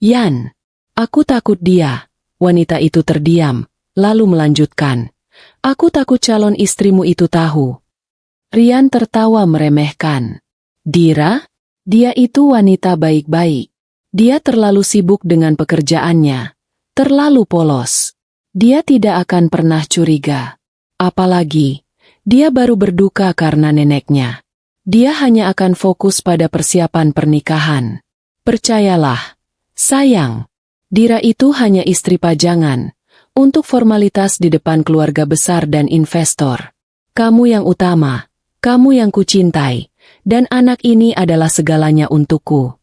Yan. Aku takut dia. Wanita itu terdiam, lalu melanjutkan. Aku takut calon istrimu itu tahu. Rian tertawa meremehkan. Dira? Dia itu wanita baik-baik. Dia terlalu sibuk dengan pekerjaannya. Terlalu polos. Dia tidak akan pernah curiga. Apalagi, dia baru berduka karena neneknya. Dia hanya akan fokus pada persiapan pernikahan. Percayalah, sayang. Dira itu hanya istri pajangan, untuk formalitas di depan keluarga besar dan investor. Kamu yang utama, kamu yang kucintai, dan anak ini adalah segalanya untukku.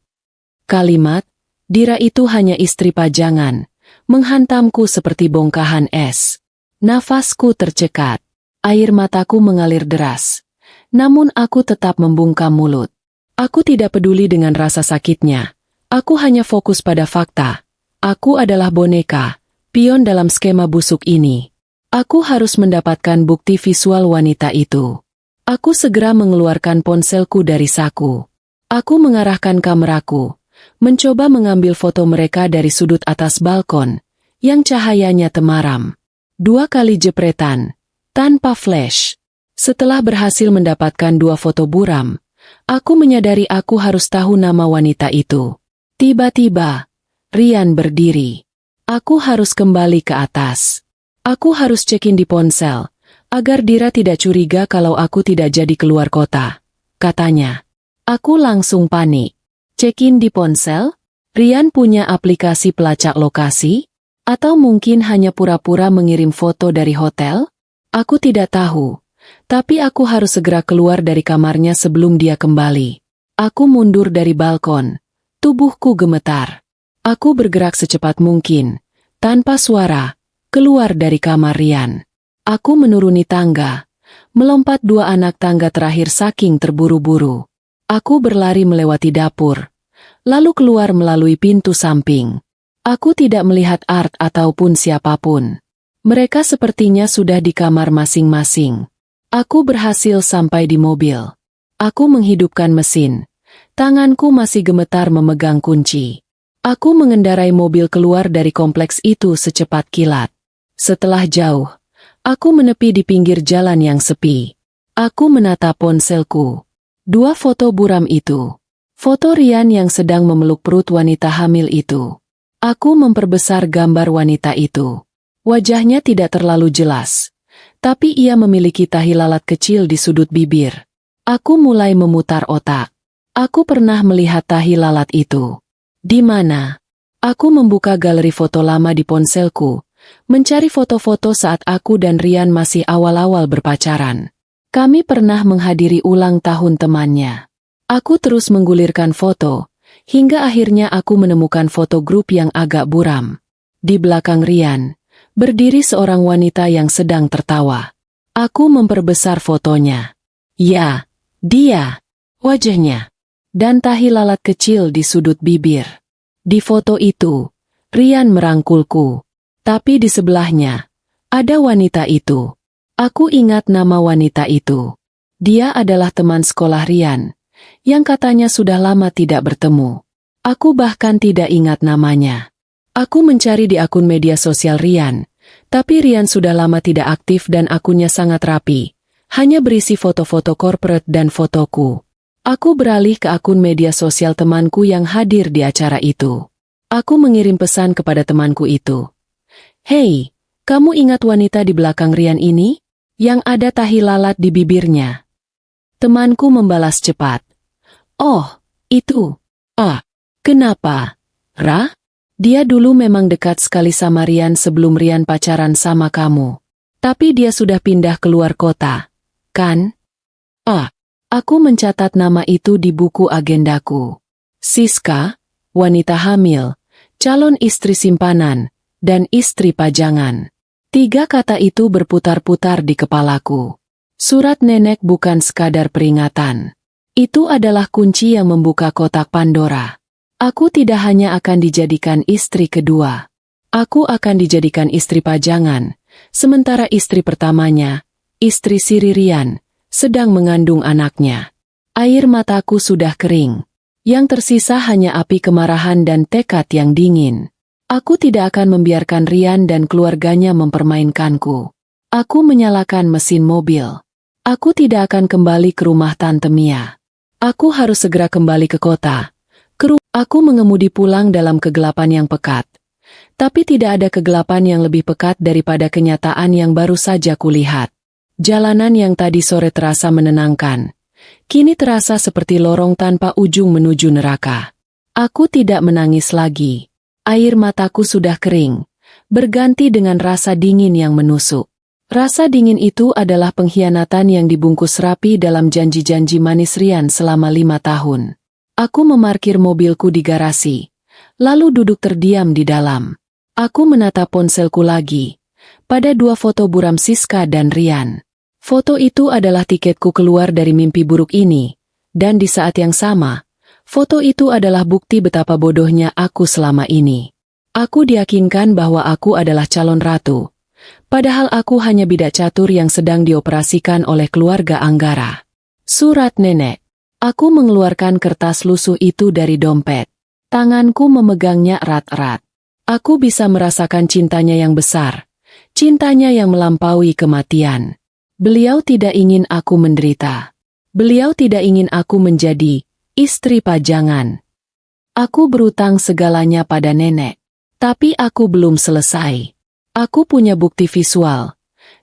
Kalimat, Dira itu hanya istri pajangan, menghantamku seperti bongkahan es. Nafasku tercekat. Air mataku mengalir deras. Namun aku tetap membungkam mulut. Aku tidak peduli dengan rasa sakitnya. Aku hanya fokus pada fakta. Aku adalah boneka, pion dalam skema busuk ini. Aku harus mendapatkan bukti visual wanita itu. Aku segera mengeluarkan ponselku dari saku. Aku mengarahkan kameraku, mencoba mengambil foto mereka dari sudut atas balkon, yang cahayanya temaram. 2 kali jepretan, tanpa flash. Setelah berhasil mendapatkan 2 foto buram, aku menyadari aku harus tahu nama wanita itu. Tiba-tiba, Rian berdiri. Aku harus kembali ke atas. Aku harus check-in di ponsel, agar Dira tidak curiga kalau aku tidak jadi keluar kota, katanya. Aku langsung panik. Check-in di ponsel? Rian punya aplikasi pelacak lokasi? Atau mungkin hanya pura-pura mengirim foto dari hotel? Aku tidak tahu. Tapi aku harus segera keluar dari kamarnya sebelum dia kembali. Aku mundur dari balkon. Tubuhku gemetar. Aku bergerak secepat mungkin, tanpa suara, keluar dari kamar Rian. Aku menuruni tangga, melompat 2 anak tangga terakhir saking terburu-buru. Aku berlari melewati dapur, lalu keluar melalui pintu samping. Aku tidak melihat Art ataupun siapapun. Mereka sepertinya sudah di kamar masing-masing. Aku berhasil sampai di mobil. Aku menghidupkan mesin. Tanganku masih gemetar memegang kunci. Aku mengendarai mobil keluar dari kompleks itu secepat kilat. Setelah jauh, aku menepi di pinggir jalan yang sepi. Aku menatap ponselku. 2 foto buram itu. Foto Rian yang sedang memeluk perut wanita hamil itu. Aku memperbesar gambar wanita itu. Wajahnya tidak terlalu jelas, tapi ia memiliki tahi lalat kecil di sudut bibir. Aku mulai memutar otak. Aku pernah melihat tahi lalat itu. Di mana? Aku membuka galeri foto lama di ponselku, mencari foto-foto saat aku dan Rian masih awal-awal berpacaran. Kami pernah menghadiri ulang tahun temannya. Aku terus menggulirkan foto, hingga akhirnya aku menemukan foto grup yang agak buram. Di belakang Rian, berdiri seorang wanita yang sedang tertawa. Aku memperbesar fotonya. Ya, dia. Wajahnya. Dan tahi lalat kecil di sudut bibir. Di foto itu, Rian merangkulku. Tapi di sebelahnya, ada wanita itu. Aku ingat nama wanita itu. Dia adalah teman sekolah Rian, yang katanya sudah lama tidak bertemu. Aku bahkan tidak ingat namanya. Aku mencari di akun media sosial Rian, tapi Rian sudah lama tidak aktif dan akunnya sangat rapi, hanya berisi foto-foto corporate dan fotoku. Aku beralih ke akun media sosial temanku yang hadir di acara itu. Aku mengirim pesan kepada temanku itu. Hei, kamu ingat wanita di belakang Rian ini? Yang ada tahi lalat di bibirnya. Temanku membalas cepat. Oh, itu. Kenapa? Ra? Dia dulu memang dekat sekali sama Rian sebelum Rian pacaran sama kamu. Tapi dia sudah pindah keluar kota, kan? Aku mencatat nama itu di buku agendaku. Siska, wanita hamil, calon istri simpanan, dan istri pajangan. 3 kata itu berputar-putar di kepalaku. Surat nenek bukan sekadar peringatan. Itu adalah kunci yang membuka kotak Pandora. Aku tidak hanya akan dijadikan istri kedua. Aku akan dijadikan istri pajangan, sementara istri pertamanya, istri Siri Rian, sedang mengandung anaknya. Air mataku sudah kering. Yang tersisa hanya api kemarahan dan tekad yang dingin. Aku tidak akan membiarkan Rian dan keluarganya mempermainkanku. Aku menyalakan mesin mobil. Aku tidak akan kembali ke rumah Tante Mia. Aku harus segera kembali ke kota. Aku mengemudi pulang dalam kegelapan yang pekat. Tapi tidak ada kegelapan yang lebih pekat daripada kenyataan yang baru saja kulihat. Jalanan yang tadi sore terasa menenangkan. Kini terasa seperti lorong tanpa ujung menuju neraka. Aku tidak menangis lagi. Air mataku sudah kering, berganti dengan rasa dingin yang menusuk. Rasa dingin itu adalah pengkhianatan yang dibungkus rapi dalam janji-janji manis Rian selama 5 tahun. Aku memarkir mobilku di garasi, lalu duduk terdiam di dalam. Aku menatap ponselku lagi, pada 2 foto buram Siska dan Rian. Foto itu adalah tiketku keluar dari mimpi buruk ini, dan di saat yang sama, foto itu adalah bukti betapa bodohnya aku selama ini. Aku diyakinkan bahwa aku adalah calon ratu, padahal aku hanya bidak catur yang sedang dioperasikan oleh keluarga Anggara. Surat nenek. Aku mengeluarkan kertas lusuh itu dari dompet. Tanganku memegangnya erat-erat. Aku bisa merasakan cintanya yang besar, cintanya yang melampaui kematian. Beliau tidak ingin aku menderita. Beliau tidak ingin aku menjadi istri pajangan. Aku berutang segalanya pada nenek. Tapi aku belum selesai. Aku punya bukti visual.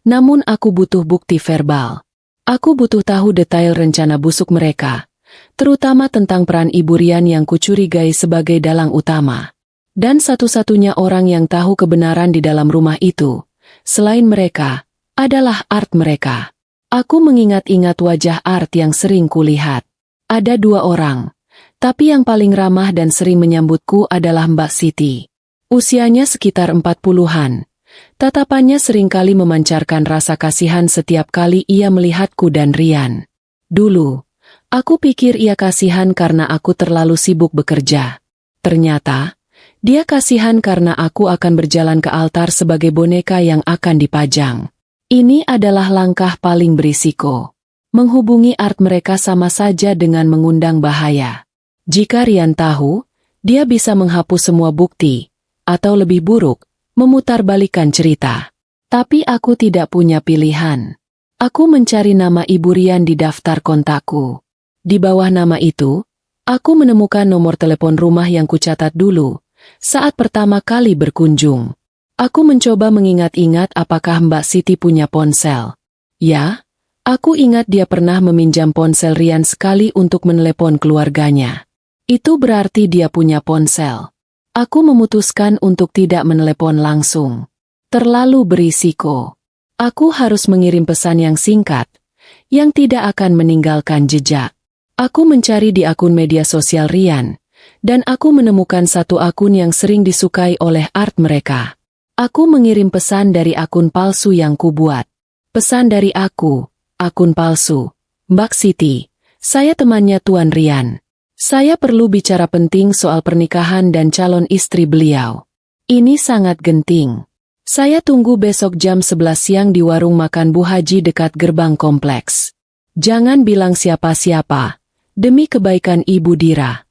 Namun aku butuh bukti verbal. Aku butuh tahu detail rencana busuk mereka, terutama tentang peran Ibu Rian yang kucurigai sebagai dalang utama. Dan satu-satunya orang yang tahu kebenaran di dalam rumah itu, selain mereka, adalah Art mereka. Aku mengingat-ingat wajah Art yang sering kulihat. Ada 2 orang, tapi yang paling ramah dan sering menyambutku adalah Mbak Siti. Usianya sekitar 40-an. Tatapannya seringkali memancarkan rasa kasihan setiap kali ia melihatku dan Rian. Dulu, aku pikir ia kasihan karena aku terlalu sibuk bekerja. Ternyata, dia kasihan karena aku akan berjalan ke altar sebagai boneka yang akan dipajang. Ini adalah langkah paling berisiko. Menghubungi Art mereka sama saja dengan mengundang bahaya. Jika Rian tahu, dia bisa menghapus semua bukti, atau lebih buruk, memutarbalikkan cerita. Tapi aku tidak punya pilihan. Aku mencari nama Ibu Rian di daftar kontakku. Di bawah nama itu, aku menemukan nomor telepon rumah yang kucatat dulu, saat pertama kali berkunjung. Aku mencoba mengingat-ingat apakah Mbak Siti punya ponsel. Ya, aku ingat dia pernah meminjam ponsel Rian sekali untuk menelepon keluarganya. Itu berarti dia punya ponsel. Aku memutuskan untuk tidak menelepon langsung. Terlalu berisiko. Aku harus mengirim pesan yang singkat, yang tidak akan meninggalkan jejak. Aku mencari di akun media sosial Rian, dan aku menemukan satu akun yang sering disukai oleh Art mereka. Aku mengirim pesan dari akun palsu yang kubuat. Pesan dari aku, akun palsu. Mbak Siti, saya temannya Tuan Rian. Saya perlu bicara penting soal pernikahan dan calon istri beliau. Ini sangat genting. Saya tunggu besok jam 11 siang di warung makan Bu Haji dekat gerbang kompleks. Jangan bilang siapa-siapa, demi kebaikan Ibu Dira.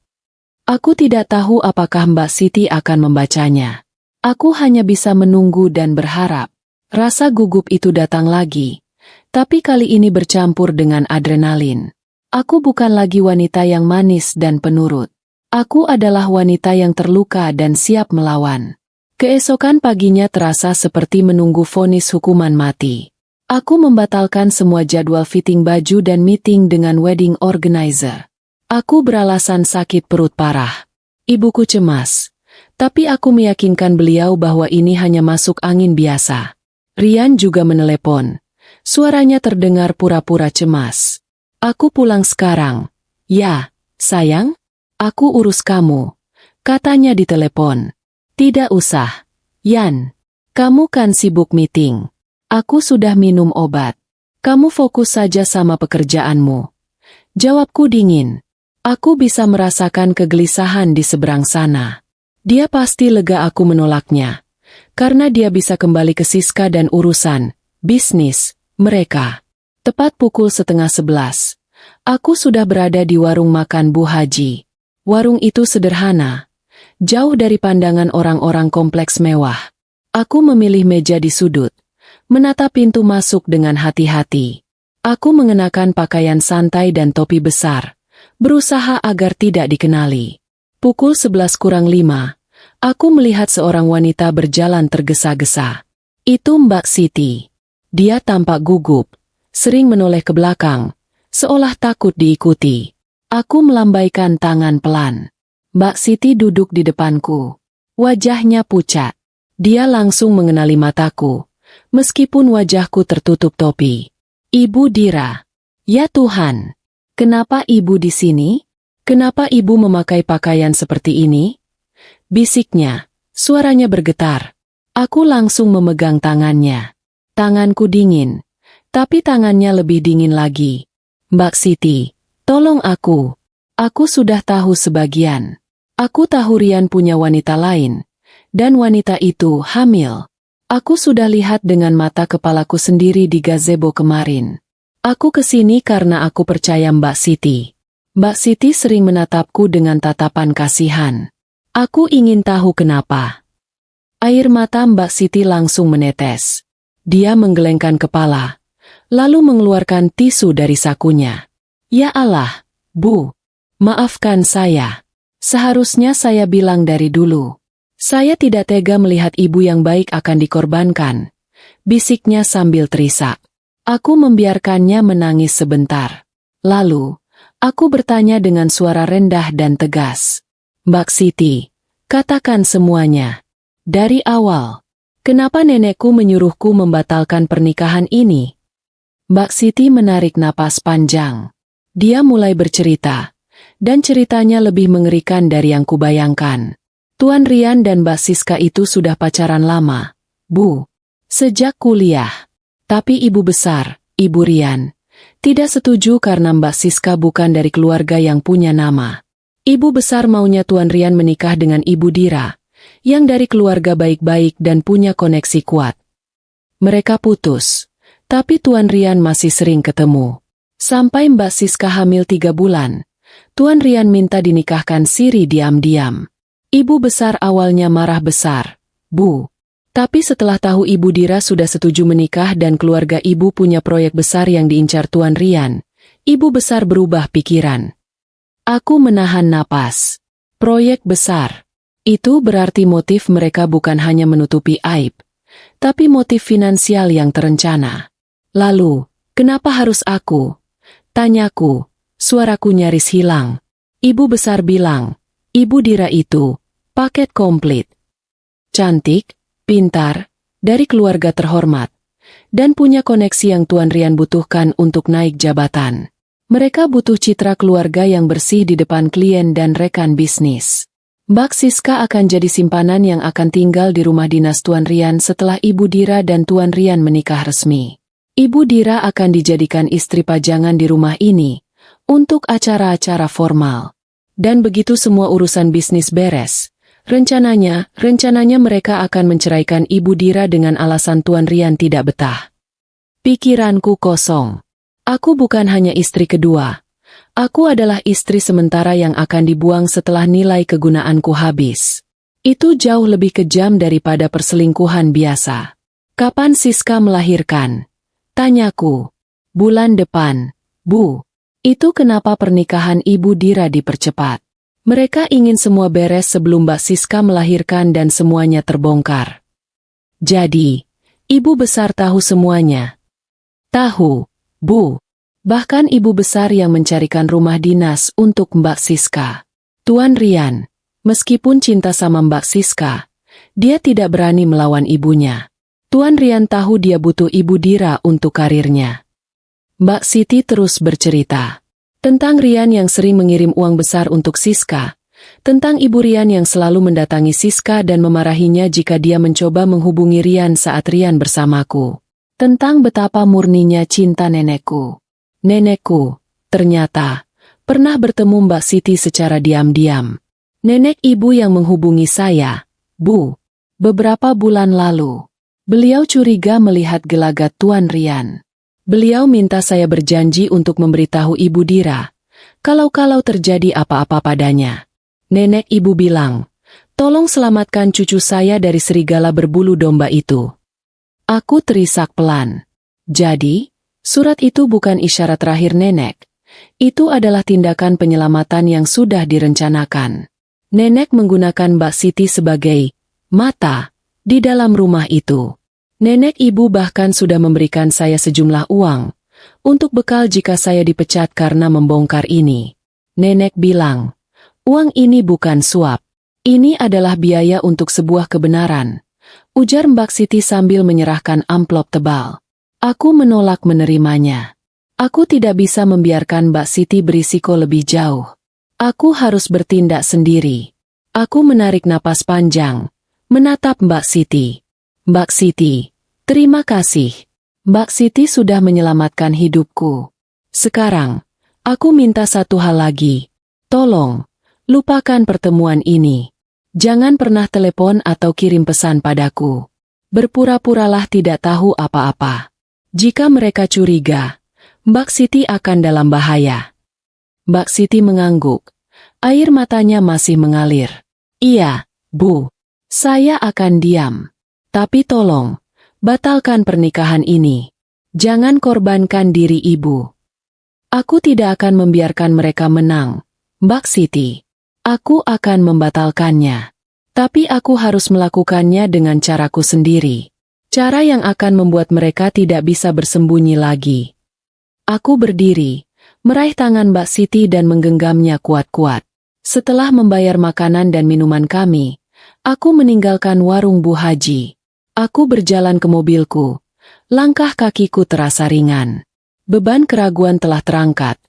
Aku tidak tahu apakah Mbak Siti akan membacanya. Aku hanya bisa menunggu dan berharap. Rasa gugup itu datang lagi, tapi kali ini bercampur dengan adrenalin. Aku bukan lagi wanita yang manis dan penurut. Aku adalah wanita yang terluka dan siap melawan. Keesokan paginya terasa seperti menunggu vonis hukuman mati. Aku membatalkan semua jadwal fitting baju dan meeting dengan wedding organizer. Aku beralasan sakit perut parah. Ibuku cemas. Tapi aku meyakinkan beliau bahwa ini hanya masuk angin biasa. Rian juga menelepon. Suaranya terdengar pura-pura cemas. Aku pulang sekarang. Ya, sayang, aku urus kamu. Katanya di telepon. Tidak usah. Yan, kamu kan sibuk meeting. Aku sudah minum obat. Kamu fokus saja sama pekerjaanmu. Jawabku dingin. Aku bisa merasakan kegelisahan di seberang sana. Dia pasti lega aku menolaknya. Karena dia bisa kembali ke Siska dan urusan bisnis mereka. Tepat pukul 10:30. Aku sudah berada di warung makan Bu Haji. Warung itu sederhana. Jauh dari pandangan orang-orang kompleks mewah. Aku memilih meja di sudut. Menatap pintu masuk dengan hati-hati. Aku mengenakan pakaian santai dan topi besar. Berusaha agar tidak dikenali. Pukul 11:05, aku melihat seorang wanita berjalan tergesa-gesa. Itu Mbak Siti. Dia tampak gugup, sering menoleh ke belakang, seolah takut diikuti. Aku melambaikan tangan pelan. Mbak Siti duduk di depanku. Wajahnya pucat. Dia langsung mengenali mataku, meskipun wajahku tertutup topi. Ibu Dira. Ya Tuhan. Kenapa ibu di sini? Kenapa ibu memakai pakaian seperti ini? Bisiknya, suaranya bergetar. Aku langsung memegang tangannya. Tanganku dingin, tapi tangannya lebih dingin lagi. Mbak Siti, tolong aku. Aku sudah tahu sebagian. Aku tahu Rian punya wanita lain, dan wanita itu hamil. Aku sudah lihat dengan mata kepalaku sendiri di gazebo kemarin. Aku kesini karena aku percaya Mbak Siti. Mbak Siti sering menatapku dengan tatapan kasihan. Aku ingin tahu kenapa. Air mata Mbak Siti langsung menetes. Dia menggelengkan kepala, lalu mengeluarkan tisu dari sakunya. Ya Allah, Bu. Maafkan saya. Seharusnya saya bilang dari dulu. Saya tidak tega melihat ibu yang baik akan dikorbankan. Bisiknya sambil terisak. Aku membiarkannya menangis sebentar. Lalu, aku bertanya dengan suara rendah dan tegas. Mbak Siti, katakan semuanya. Dari awal, kenapa nenekku menyuruhku membatalkan pernikahan ini? Mbak Siti menarik napas panjang. Dia mulai bercerita, dan ceritanya lebih mengerikan dari yang kubayangkan. Tuan Rian dan Mbak Siska itu sudah pacaran lama, Bu. Sejak kuliah. Tapi ibu besar, Ibu Rian, tidak setuju karena Mbak Siska bukan dari keluarga yang punya nama. Ibu besar maunya Tuan Rian menikah dengan Ibu Dira, yang dari keluarga baik-baik dan punya koneksi kuat. Mereka putus, tapi Tuan Rian masih sering ketemu. Sampai Mbak Siska hamil 3 bulan, Tuan Rian minta dinikahkan siri diam-diam. Ibu besar awalnya marah besar, Bu. Tapi setelah tahu Ibu Dira sudah setuju menikah dan keluarga ibu punya proyek besar yang diincar Tuan Rian, ibu besar berubah pikiran. Aku menahan napas. Proyek besar. Itu berarti motif mereka bukan hanya menutupi aib, tapi motif finansial yang terencana. Lalu, kenapa harus aku? Tanyaku, suaraku nyaris hilang. Ibu besar bilang, Ibu Dira itu, paket komplit. Cantik, pintar, dari keluarga terhormat, dan punya koneksi yang Tuan Rian butuhkan untuk naik jabatan. Mereka butuh citra keluarga yang bersih di depan klien dan rekan bisnis. Mbak Siska akan jadi simpanan yang akan tinggal di rumah dinas Tuan Rian setelah Ibu Dira dan Tuan Rian menikah resmi. Ibu Dira akan dijadikan istri pajangan di rumah ini, untuk acara-acara formal. Dan begitu semua urusan bisnis beres, rencananya mereka akan menceraikan Ibu Dira dengan alasan Tuan Rian tidak betah. Pikiranku kosong. Aku bukan hanya istri kedua. Aku adalah istri sementara yang akan dibuang setelah nilai kegunaanku habis. Itu jauh lebih kejam daripada perselingkuhan biasa. Kapan Siska melahirkan? Tanyaku. Bulan depan, Bu. Itu kenapa pernikahan Ibu Dira dipercepat. Mereka ingin semua beres sebelum Mbak Siska melahirkan dan semuanya terbongkar. Jadi, ibu besar tahu semuanya. Tahu, Bu. Bahkan ibu besar yang mencarikan rumah dinas untuk Mbak Siska. Tuan Rian, meskipun cinta sama Mbak Siska, dia tidak berani melawan ibunya. Tuan Rian tahu dia butuh Ibu Dira untuk karirnya. Mbak Siti terus bercerita. Tentang Rian yang sering mengirim uang besar untuk Siska. Tentang Ibu Rian yang selalu mendatangi Siska dan memarahinya jika dia mencoba menghubungi Rian saat Rian bersamaku. Tentang betapa murninya cinta nenekku. Nenekku, ternyata, pernah bertemu Mbak Siti secara diam-diam. Nenek ibu yang menghubungi saya, Bu, beberapa bulan lalu. Beliau curiga melihat gelagat Tuan Rian. Beliau minta saya berjanji untuk memberitahu Ibu Dira, kalau terjadi apa-apa padanya. Nenek ibu bilang, tolong selamatkan cucu saya dari serigala berbulu domba itu. Aku terisak pelan. Jadi, surat itu bukan isyarat terakhir nenek. Itu adalah tindakan penyelamatan yang sudah direncanakan. Nenek menggunakan Mbak Siti sebagai mata di dalam rumah itu. Nenek ibu bahkan sudah memberikan saya sejumlah uang untuk bekal jika saya dipecat karena membongkar ini. Nenek bilang, uang ini bukan suap. Ini adalah biaya untuk sebuah kebenaran. Ujar Mbak Siti sambil menyerahkan amplop tebal. Aku menolak menerimanya. Aku tidak bisa membiarkan Mbak Siti berisiko lebih jauh. Aku harus bertindak sendiri. Aku menarik napas panjang, menatap Mbak Siti. Mbak Siti, terima kasih. Mbak Siti sudah menyelamatkan hidupku. Sekarang, aku minta satu hal lagi. Tolong, lupakan pertemuan ini. Jangan pernah telepon atau kirim pesan padaku. Berpura-puralah tidak tahu apa-apa. Jika mereka curiga, Mbak Siti akan dalam bahaya. Mbak Siti mengangguk. Air matanya masih mengalir. Iya, Bu. Saya akan diam. Tapi tolong, batalkan pernikahan ini. Jangan korbankan diri Ibu. Aku tidak akan membiarkan mereka menang, Mbak Siti. Aku akan membatalkannya. Tapi aku harus melakukannya dengan caraku sendiri. Cara yang akan membuat mereka tidak bisa bersembunyi lagi. Aku berdiri, meraih tangan Mbak Siti dan menggenggamnya kuat-kuat. Setelah membayar makanan dan minuman kami, aku meninggalkan warung Bu Haji. Aku berjalan ke mobilku. Langkah kakiku terasa ringan. Beban keraguan telah terangkat,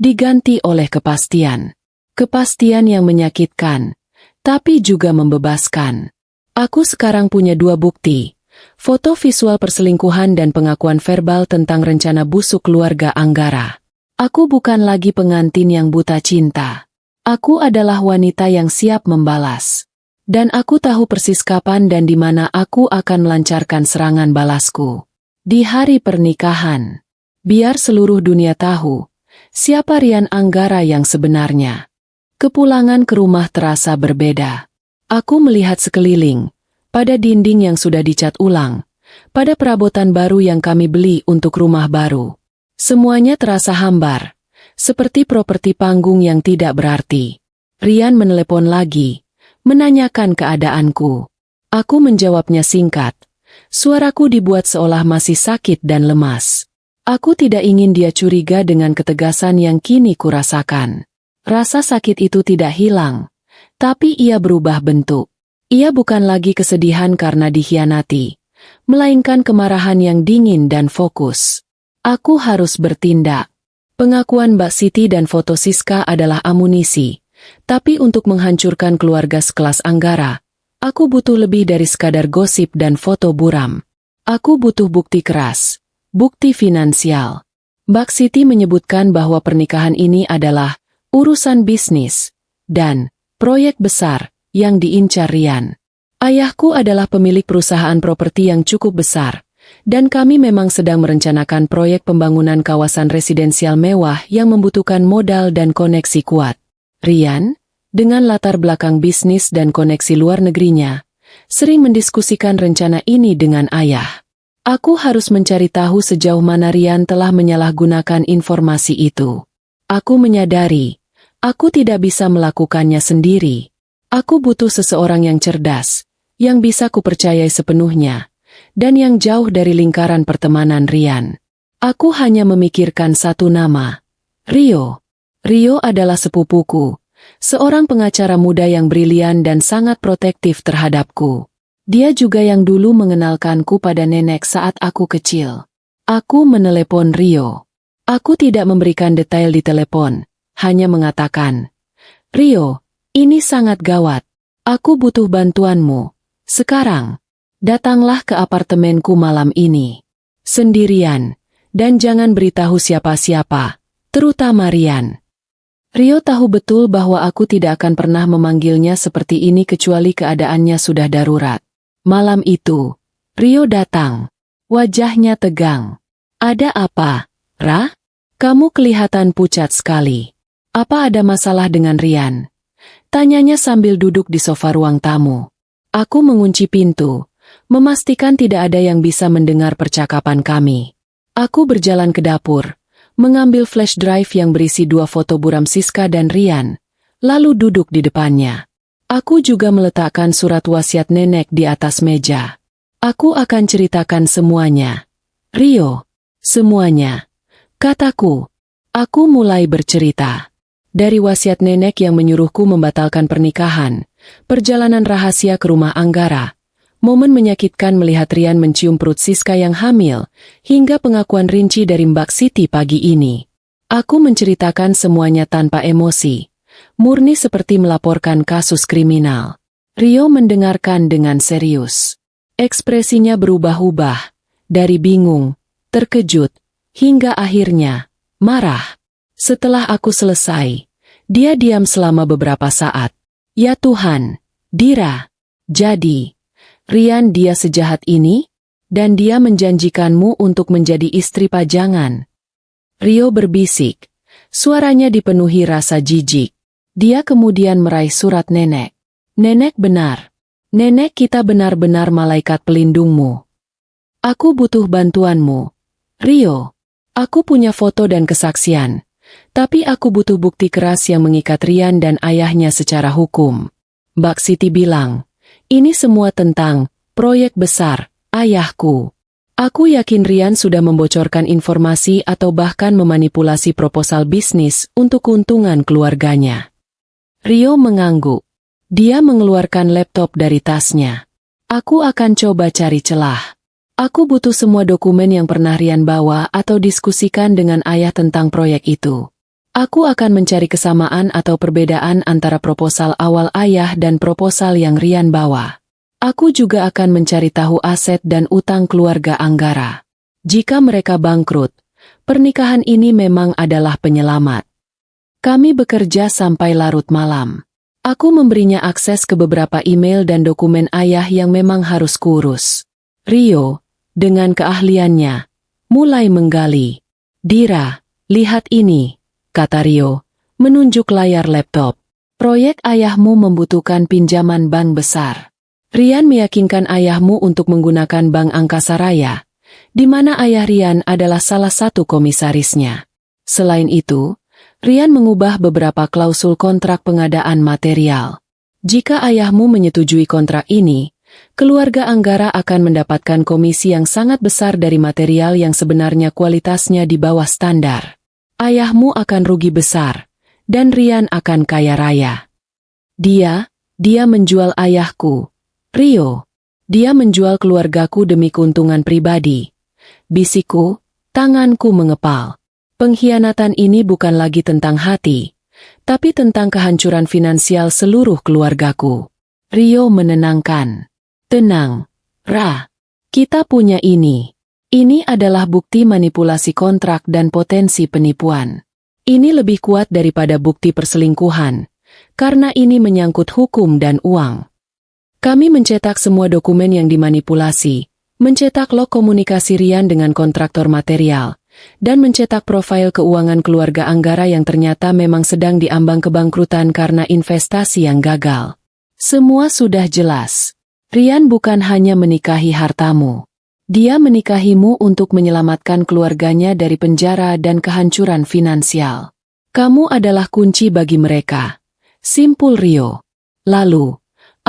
diganti oleh kepastian. Kepastian yang menyakitkan, tapi juga membebaskan. Aku sekarang punya 2 bukti. Foto visual perselingkuhan dan pengakuan verbal tentang rencana busuk keluarga Anggara. Aku bukan lagi pengantin yang buta cinta. Aku adalah wanita yang siap membalas. Dan aku tahu persis kapan dan di mana aku akan melancarkan serangan balasku. Di hari pernikahan. Biar seluruh dunia tahu, siapa Rian Anggara yang sebenarnya. Kepulangan ke rumah terasa berbeda. Aku melihat sekeliling, pada dinding yang sudah dicat ulang, pada perabotan baru yang kami beli untuk rumah baru. Semuanya terasa hambar, seperti properti panggung yang tidak berarti. Rian menelepon lagi, menanyakan keadaanku. Aku menjawabnya singkat. Suaraku dibuat seolah masih sakit dan lemas. Aku tidak ingin dia curiga dengan ketegasan yang kini kurasakan. Rasa sakit itu tidak hilang, tapi ia berubah bentuk. Ia bukan lagi kesedihan karena dikhianati, melainkan kemarahan yang dingin dan fokus. Aku harus bertindak. Pengakuan Mbak Siti dan foto Siska adalah amunisi, tapi untuk menghancurkan keluarga sekelas Anggara, aku butuh lebih dari sekadar gosip dan foto buram. Aku butuh bukti keras, bukti finansial. Mbak Siti menyebutkan bahwa pernikahan ini adalah urusan bisnis dan proyek besar yang diincar Rian. Ayahku adalah pemilik perusahaan properti yang cukup besar, dan kami memang sedang merencanakan proyek pembangunan kawasan residensial mewah yang membutuhkan modal dan koneksi kuat. Rian, dengan latar belakang bisnis dan koneksi luar negerinya, sering mendiskusikan rencana ini dengan ayah. Aku harus mencari tahu sejauh mana Rian telah menyalahgunakan informasi itu. Aku menyadari, aku tidak bisa melakukannya sendiri. Aku butuh seseorang yang cerdas, yang bisa kupercayai sepenuhnya, dan yang jauh dari lingkaran pertemanan Rian. Aku hanya memikirkan satu nama, Rio. Rio adalah sepupuku, seorang pengacara muda yang brilian dan sangat protektif terhadapku. Dia juga yang dulu mengenalkanku pada nenek saat aku kecil. Aku menelepon Rio. Aku tidak memberikan detail di telepon, hanya mengatakan, Rio, ini sangat gawat. Aku butuh bantuanmu. Sekarang, datanglah ke apartemenku malam ini. Sendirian, dan jangan beritahu siapa-siapa, terutama Rian. Rio tahu betul bahwa aku tidak akan pernah memanggilnya seperti ini kecuali keadaannya sudah darurat. Malam itu, Rio datang. Wajahnya tegang. Ada apa, Ra? Kamu kelihatan pucat sekali. Apa ada masalah dengan Rian? Tanyanya sambil duduk di sofa ruang tamu. Aku mengunci pintu, memastikan tidak ada yang bisa mendengar percakapan kami. Aku berjalan ke dapur, mengambil flash drive yang berisi 2 foto buram Siska dan Rian, lalu duduk di depannya. Aku juga meletakkan surat wasiat nenek di atas meja. Aku akan ceritakan semuanya. Rio, semuanya. Kataku. Aku mulai bercerita. Dari wasiat nenek yang menyuruhku membatalkan pernikahan, perjalanan rahasia ke rumah Anggara, momen menyakitkan melihat Rian mencium perut Siska yang hamil, hingga pengakuan rinci dari Mbak Siti pagi ini. Aku menceritakan semuanya tanpa emosi, murni seperti melaporkan kasus kriminal. Rio mendengarkan dengan serius. Ekspresinya berubah-ubah, dari bingung, terkejut, hingga akhirnya marah. Setelah aku selesai, dia diam selama beberapa saat. Ya Tuhan, Dira, jadi Rian dia sejahat ini? Dan dia menjanjikanmu untuk menjadi istri pajangan. Rio berbisik, suaranya dipenuhi rasa jijik. Dia kemudian meraih surat nenek. Nenek benar. Nenek, kita benar-benar malaikat pelindungmu. Aku butuh bantuanmu. Rio, aku punya foto dan kesaksian. Tapi aku butuh bukti keras yang mengikat Rian dan ayahnya secara hukum. Mbak Siti bilang, ini semua tentang proyek besar ayahku. Aku yakin Rian sudah membocorkan informasi atau bahkan memanipulasi proposal bisnis untuk keuntungan keluarganya. Rio mengangguk. Dia mengeluarkan laptop dari tasnya. Aku akan coba cari celah. Aku butuh semua dokumen yang pernah Rian bawa atau diskusikan dengan ayah tentang proyek itu. Aku akan mencari kesamaan atau perbedaan antara proposal awal ayah dan proposal yang Rian bawa. Aku juga akan mencari tahu aset dan utang keluarga Anggara. Jika mereka bangkrut, pernikahan ini memang adalah penyelamat. Kami bekerja sampai larut malam. Aku memberinya akses ke beberapa email dan dokumen ayah yang memang harus kurus. Rio, dengan keahliannya, mulai menggali. Dira, lihat ini, kata Rio, menunjuk layar laptop. Proyek ayahmu membutuhkan pinjaman bank besar. Rian meyakinkan ayahmu untuk menggunakan Bank Angkasa Raya, di mana ayah Rian adalah salah satu komisarisnya. Selain itu, Rian mengubah beberapa klausul kontrak pengadaan material. Jika ayahmu menyetujui kontrak ini, keluarga Anggara akan mendapatkan komisi yang sangat besar dari material yang sebenarnya kualitasnya di bawah standar. Ayahmu akan rugi besar, dan Rian akan kaya raya. Dia menjual ayahku. Rio, dia menjual keluargaku demi keuntungan pribadi. Bisikku, tanganku mengepal. Pengkhianatan ini bukan lagi tentang hati, tapi tentang kehancuran finansial seluruh keluargaku. Rio menenangkan. Tenang, Ra. Kita punya ini. Ini adalah bukti manipulasi kontrak dan potensi penipuan. Ini lebih kuat daripada bukti perselingkuhan, karena ini menyangkut hukum dan uang. Kami mencetak semua dokumen yang dimanipulasi, mencetak log komunikasi Rian dengan kontraktor material, dan mencetak profil keuangan keluarga Anggara yang ternyata memang sedang diambang kebangkrutan karena investasi yang gagal. Semua sudah jelas. Rian bukan hanya menikahi hartamu. Dia menikahimu untuk menyelamatkan keluarganya dari penjara dan kehancuran finansial. Kamu adalah kunci bagi mereka. Simpul Rio. Lalu,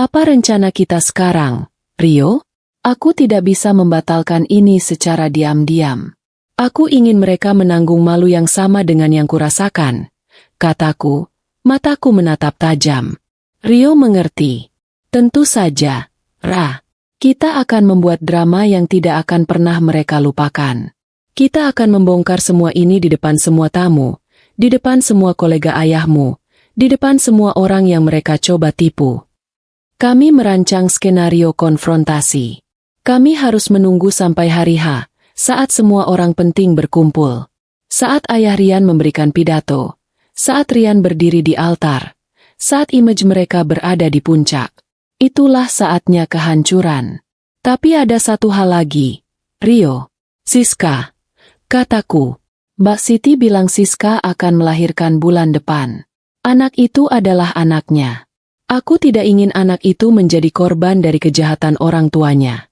apa rencana kita sekarang, Rio? Aku tidak bisa membatalkan ini secara diam-diam. Aku ingin mereka menanggung malu yang sama dengan yang kurasakan, kataku, mataku menatap tajam. Rio mengerti. Tentu saja, Ra. Kita akan membuat drama yang tidak akan pernah mereka lupakan. Kita akan membongkar semua ini di depan semua tamu, di depan semua kolega ayahmu, di depan semua orang yang mereka coba tipu. Kami merancang skenario konfrontasi. Kami harus menunggu sampai hari H. Saat semua orang penting berkumpul. Saat ayah Rian memberikan pidato. Saat Rian berdiri di altar. Saat image mereka berada di puncak. Itulah saatnya kehancuran. Tapi ada satu hal lagi. Rio. Siska. Kataku. Mbak Siti bilang Siska akan melahirkan bulan depan. Anak itu adalah anaknya. Aku tidak ingin anak itu menjadi korban dari kejahatan orang tuanya.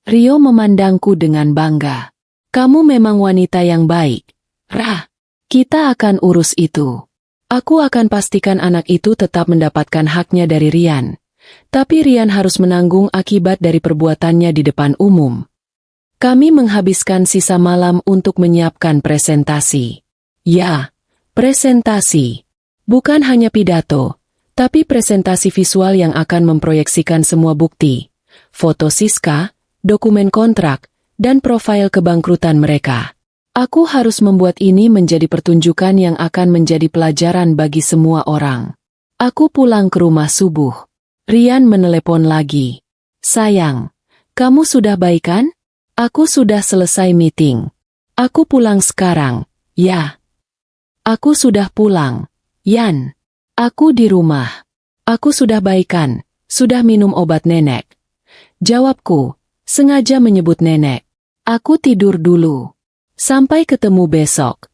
Rio memandangku dengan bangga. Kamu memang wanita yang baik. Ra, kita akan urus itu. Aku akan pastikan anak itu tetap mendapatkan haknya dari Rian. Tapi Rian harus menanggung akibat dari perbuatannya di depan umum. Kami menghabiskan sisa malam untuk menyiapkan presentasi. Ya, presentasi. Bukan hanya pidato, tapi presentasi visual yang akan memproyeksikan semua bukti. Foto Siska, dokumen kontrak, dan profil kebangkrutan mereka. Aku harus membuat ini menjadi pertunjukan yang akan menjadi pelajaran bagi semua orang. Aku pulang ke rumah subuh. Rian menelepon lagi. Sayang, kamu sudah baik kan? Aku sudah selesai meeting. Aku pulang sekarang, ya. Aku sudah pulang, Yan. Aku di rumah. Aku sudah baik kan? Sudah minum obat nenek? Jawabku. Sengaja menyebut nenek. Aku tidur dulu. Sampai ketemu besok.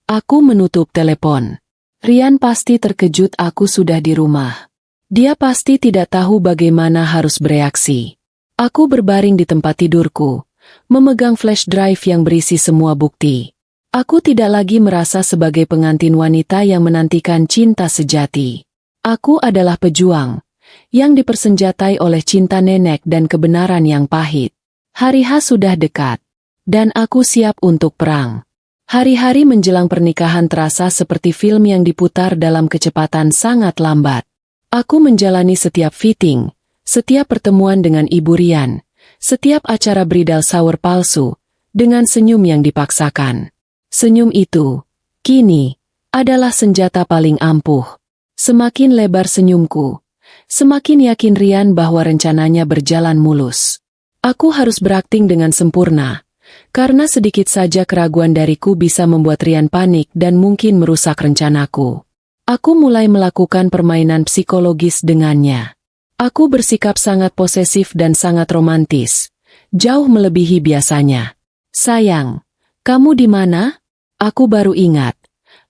Aku menutup telepon. Rian pasti terkejut aku sudah di rumah. Dia pasti tidak tahu bagaimana harus bereaksi. Aku berbaring di tempat tidurku, memegang flash drive yang berisi semua bukti. Aku tidak lagi merasa sebagai pengantin wanita yang menantikan cinta sejati. Aku adalah pejuang yang dipersenjatai oleh cinta nenek dan kebenaran yang pahit. Hari H sudah dekat, dan aku siap untuk perang. Hari-hari menjelang pernikahan terasa seperti film yang diputar dalam kecepatan sangat lambat. Aku menjalani setiap fitting, setiap pertemuan dengan Ibu Rian, setiap acara bridal shower palsu, dengan senyum yang dipaksakan. Senyum itu, kini, adalah senjata paling ampuh. Semakin lebar senyumku, semakin yakin Rian bahwa rencananya berjalan mulus. Aku harus berakting dengan sempurna, karena sedikit saja keraguan dariku bisa membuat Rian panik dan mungkin merusak rencanaku. Aku mulai melakukan permainan psikologis dengannya. Aku bersikap sangat posesif dan sangat romantis, jauh melebihi biasanya. Sayang, kamu di mana? Aku baru ingat.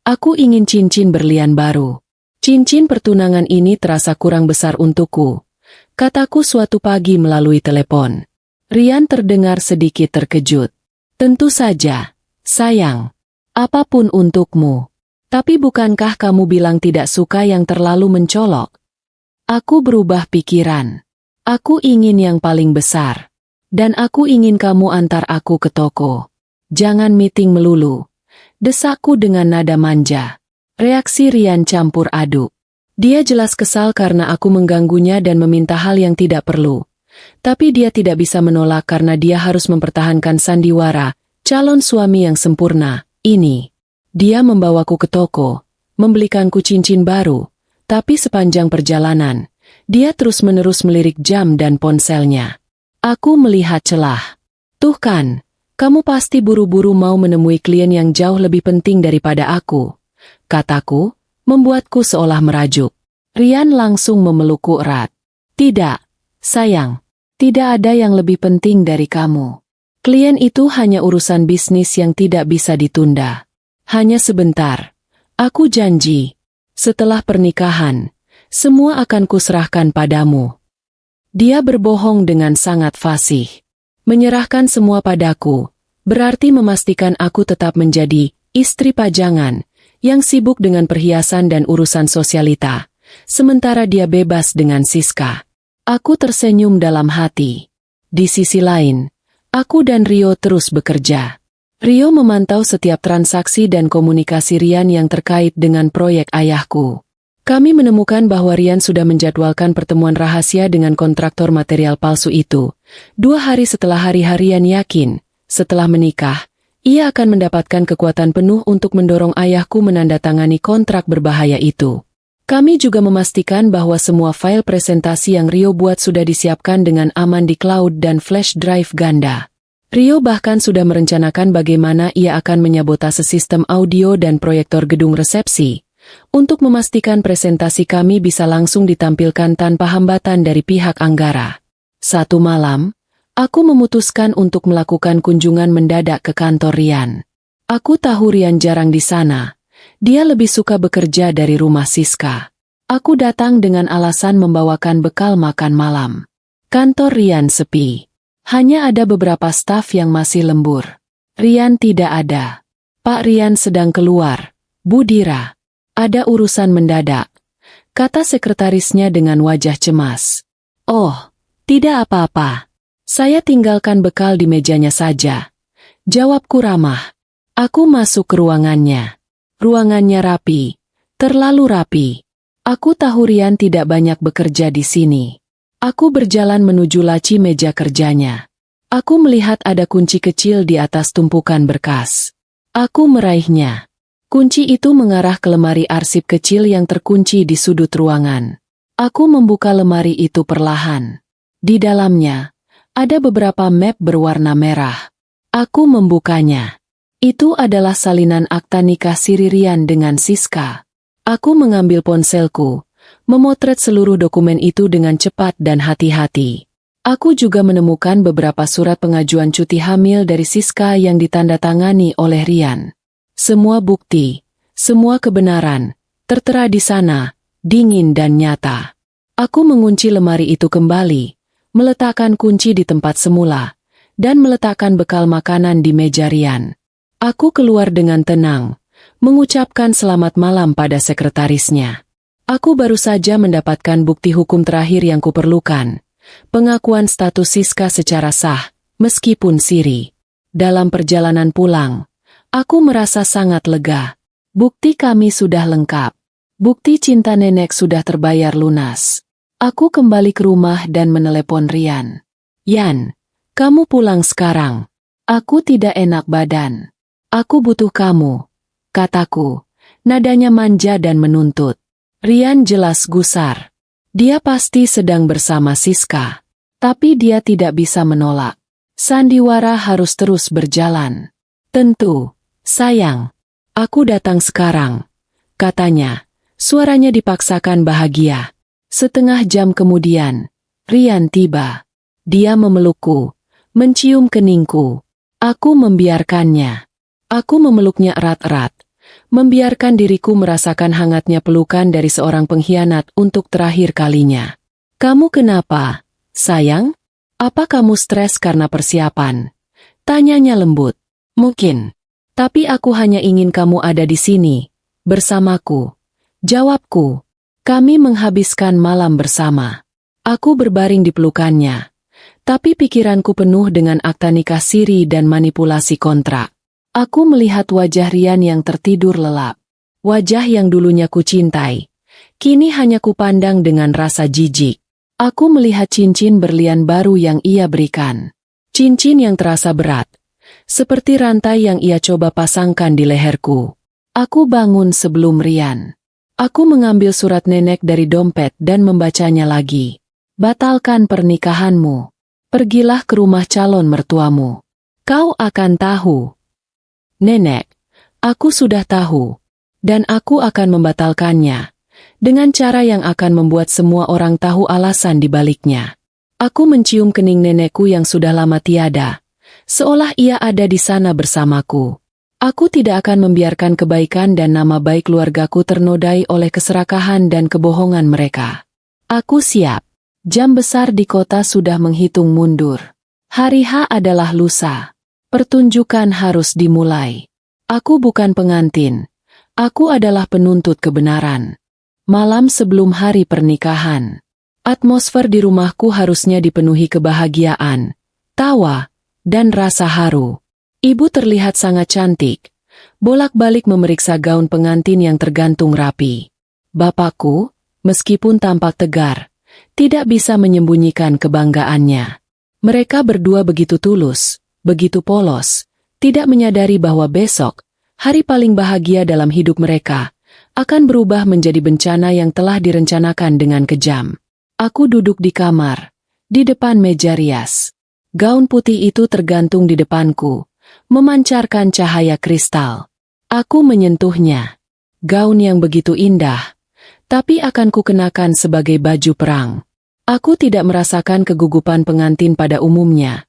Aku ingin cincin berlian baru. Cincin pertunangan ini terasa kurang besar untukku, kataku suatu pagi melalui telepon. Rian terdengar sedikit terkejut. Tentu saja, sayang. Apapun untukmu. Tapi bukankah kamu bilang tidak suka yang terlalu mencolok? Aku berubah pikiran. Aku ingin yang paling besar. Dan aku ingin kamu antar aku ke toko. Jangan meeting melulu. Desakku dengan nada manja. Reaksi Rian campur aduk. Dia jelas kesal karena aku mengganggunya dan meminta hal yang tidak perlu. Tapi dia tidak bisa menolak karena dia harus mempertahankan sandiwara, calon suami yang sempurna, ini. Dia membawaku ke toko, membelikanku cincin baru, tapi sepanjang perjalanan, dia terus-menerus melirik jam dan ponselnya. Aku melihat celah. Tuh kan, kamu pasti buru-buru mau menemui klien yang jauh lebih penting daripada aku, kataku, membuatku seolah merajuk. Rian langsung memelukku erat. Tidak, sayang, tidak ada yang lebih penting dari kamu. Klien itu hanya urusan bisnis yang tidak bisa ditunda. Hanya sebentar. Aku janji. Setelah pernikahan, semua akan kuserahkan padamu. Dia berbohong dengan sangat fasih. Menyerahkan semua padaku, berarti memastikan aku tetap menjadi istri pajangan, yang sibuk dengan perhiasan dan urusan sosialita, sementara dia bebas dengan Siska. Aku tersenyum dalam hati. Di sisi lain, aku dan Rio terus bekerja. Rio memantau setiap transaksi dan komunikasi Rian yang terkait dengan proyek ayahku. Kami menemukan bahwa Rian sudah menjadwalkan pertemuan rahasia dengan kontraktor material palsu itu. 2 hari setelah hari Rian yakin, setelah menikah, ia akan mendapatkan kekuatan penuh untuk mendorong ayahku menandatangani kontrak berbahaya itu. Kami juga memastikan bahwa semua file presentasi yang Rio buat sudah disiapkan dengan aman di cloud dan flash drive ganda. Rio bahkan sudah merencanakan bagaimana ia akan menyabotase sistem audio dan proyektor gedung resepsi, untuk memastikan presentasi kami bisa langsung ditampilkan tanpa hambatan dari pihak Anggara. Satu malam, aku memutuskan untuk melakukan kunjungan mendadak ke kantor Rian. Aku tahu Rian jarang di sana, dia lebih suka bekerja dari rumah Siska. Aku datang dengan alasan membawakan bekal makan malam. Kantor Rian sepi. Hanya ada beberapa staf yang masih lembur. Rian tidak ada. Pak Rian sedang keluar. Bu Dira. Ada urusan mendadak, kata sekretarisnya dengan wajah cemas. Oh, tidak apa-apa. Saya tinggalkan bekal di mejanya saja. Jawabku ramah. Aku masuk ke ruangannya. Ruangannya rapi. Terlalu rapi. Aku tahu Rian tidak banyak bekerja di sini. Aku berjalan menuju laci meja kerjanya. Aku melihat ada kunci kecil di atas tumpukan berkas. Aku meraihnya. Kunci itu mengarah ke lemari arsip kecil yang terkunci di sudut ruangan. Aku membuka lemari itu perlahan. Di dalamnya, ada beberapa map berwarna merah. Aku membukanya. Itu adalah salinan akta nikah siri Rian dengan Siska. Aku mengambil ponselku, memotret seluruh dokumen itu dengan cepat dan hati-hati. Aku juga menemukan beberapa surat pengajuan cuti hamil dari Siska yang ditandatangani oleh Rian. Semua bukti, semua kebenaran, tertera di sana, dingin dan nyata. Aku mengunci lemari itu kembali, meletakkan kunci di tempat semula, dan meletakkan bekal makanan di meja Rian. Aku keluar dengan tenang, mengucapkan selamat malam pada sekretarisnya. Aku baru saja mendapatkan bukti hukum terakhir yang kuperlukan, pengakuan status Siska secara sah, meskipun siri. Dalam perjalanan pulang, aku merasa sangat lega. Bukti kami sudah lengkap. Bukti cinta nenek sudah terbayar lunas. Aku kembali ke rumah dan menelepon Rian. Yan, kamu pulang sekarang. Aku tidak enak badan. Aku butuh kamu, kataku. Nadanya manja dan menuntut. Rian jelas gusar. Dia pasti sedang bersama Siska. Tapi dia tidak bisa menolak. Sandiwara harus terus berjalan. Tentu, sayang. Aku datang sekarang, katanya. Suaranya dipaksakan bahagia. Setengah jam kemudian, Rian tiba. Dia memelukku, mencium keningku. Aku membiarkannya. Aku memeluknya erat-erat, membiarkan diriku merasakan hangatnya pelukan dari seorang pengkhianat untuk terakhir kalinya. Kamu kenapa, sayang? Apa kamu stres karena persiapan? Tanyanya lembut. Mungkin. Tapi aku hanya ingin kamu ada di sini, bersamaku. Jawabku. Kami menghabiskan malam bersama. Aku berbaring di pelukannya. Tapi pikiranku penuh dengan akta nikah siri dan manipulasi kontrak. Aku melihat wajah Rian yang tertidur lelap. Wajah yang dulunya kucintai. Kini hanya kupandang dengan rasa jijik. Aku melihat cincin berlian baru yang ia berikan. Cincin yang terasa berat. Seperti rantai yang ia coba pasangkan di leherku. Aku bangun sebelum Rian. Aku mengambil surat nenek dari dompet dan membacanya lagi. Batalkan pernikahanmu. Pergilah ke rumah calon mertuamu. Kau akan tahu. Nenek, aku sudah tahu. Dan aku akan membatalkannya. Dengan cara yang akan membuat semua orang tahu alasan di baliknya. Aku mencium kening nenekku yang sudah lama tiada. Seolah ia ada di sana bersamaku. Aku tidak akan membiarkan kebaikan dan nama baik keluargaku ternodai oleh keserakahan dan kebohongan mereka. Aku siap. Jam besar di kota sudah menghitung mundur. Hari H adalah lusa. Pertunjukan harus dimulai. Aku bukan pengantin. Aku adalah penuntut kebenaran. Malam sebelum hari pernikahan. Atmosfer di rumahku harusnya dipenuhi kebahagiaan, tawa, dan rasa haru. Ibu terlihat sangat cantik, bolak-balik memeriksa gaun pengantin yang tergantung rapi. Bapakku, meskipun tampak tegar, tidak bisa menyembunyikan kebanggaannya. Mereka berdua begitu tulus, begitu polos, tidak menyadari bahwa besok, hari paling bahagia dalam hidup mereka, akan berubah menjadi bencana yang telah direncanakan dengan kejam. Aku duduk di kamar, di depan meja rias. Gaun putih itu tergantung di depanku, memancarkan cahaya kristal. Aku menyentuhnya. Gaun yang begitu indah, tapi akan kukenakan sebagai baju perang. Aku tidak merasakan kegugupan pengantin pada umumnya.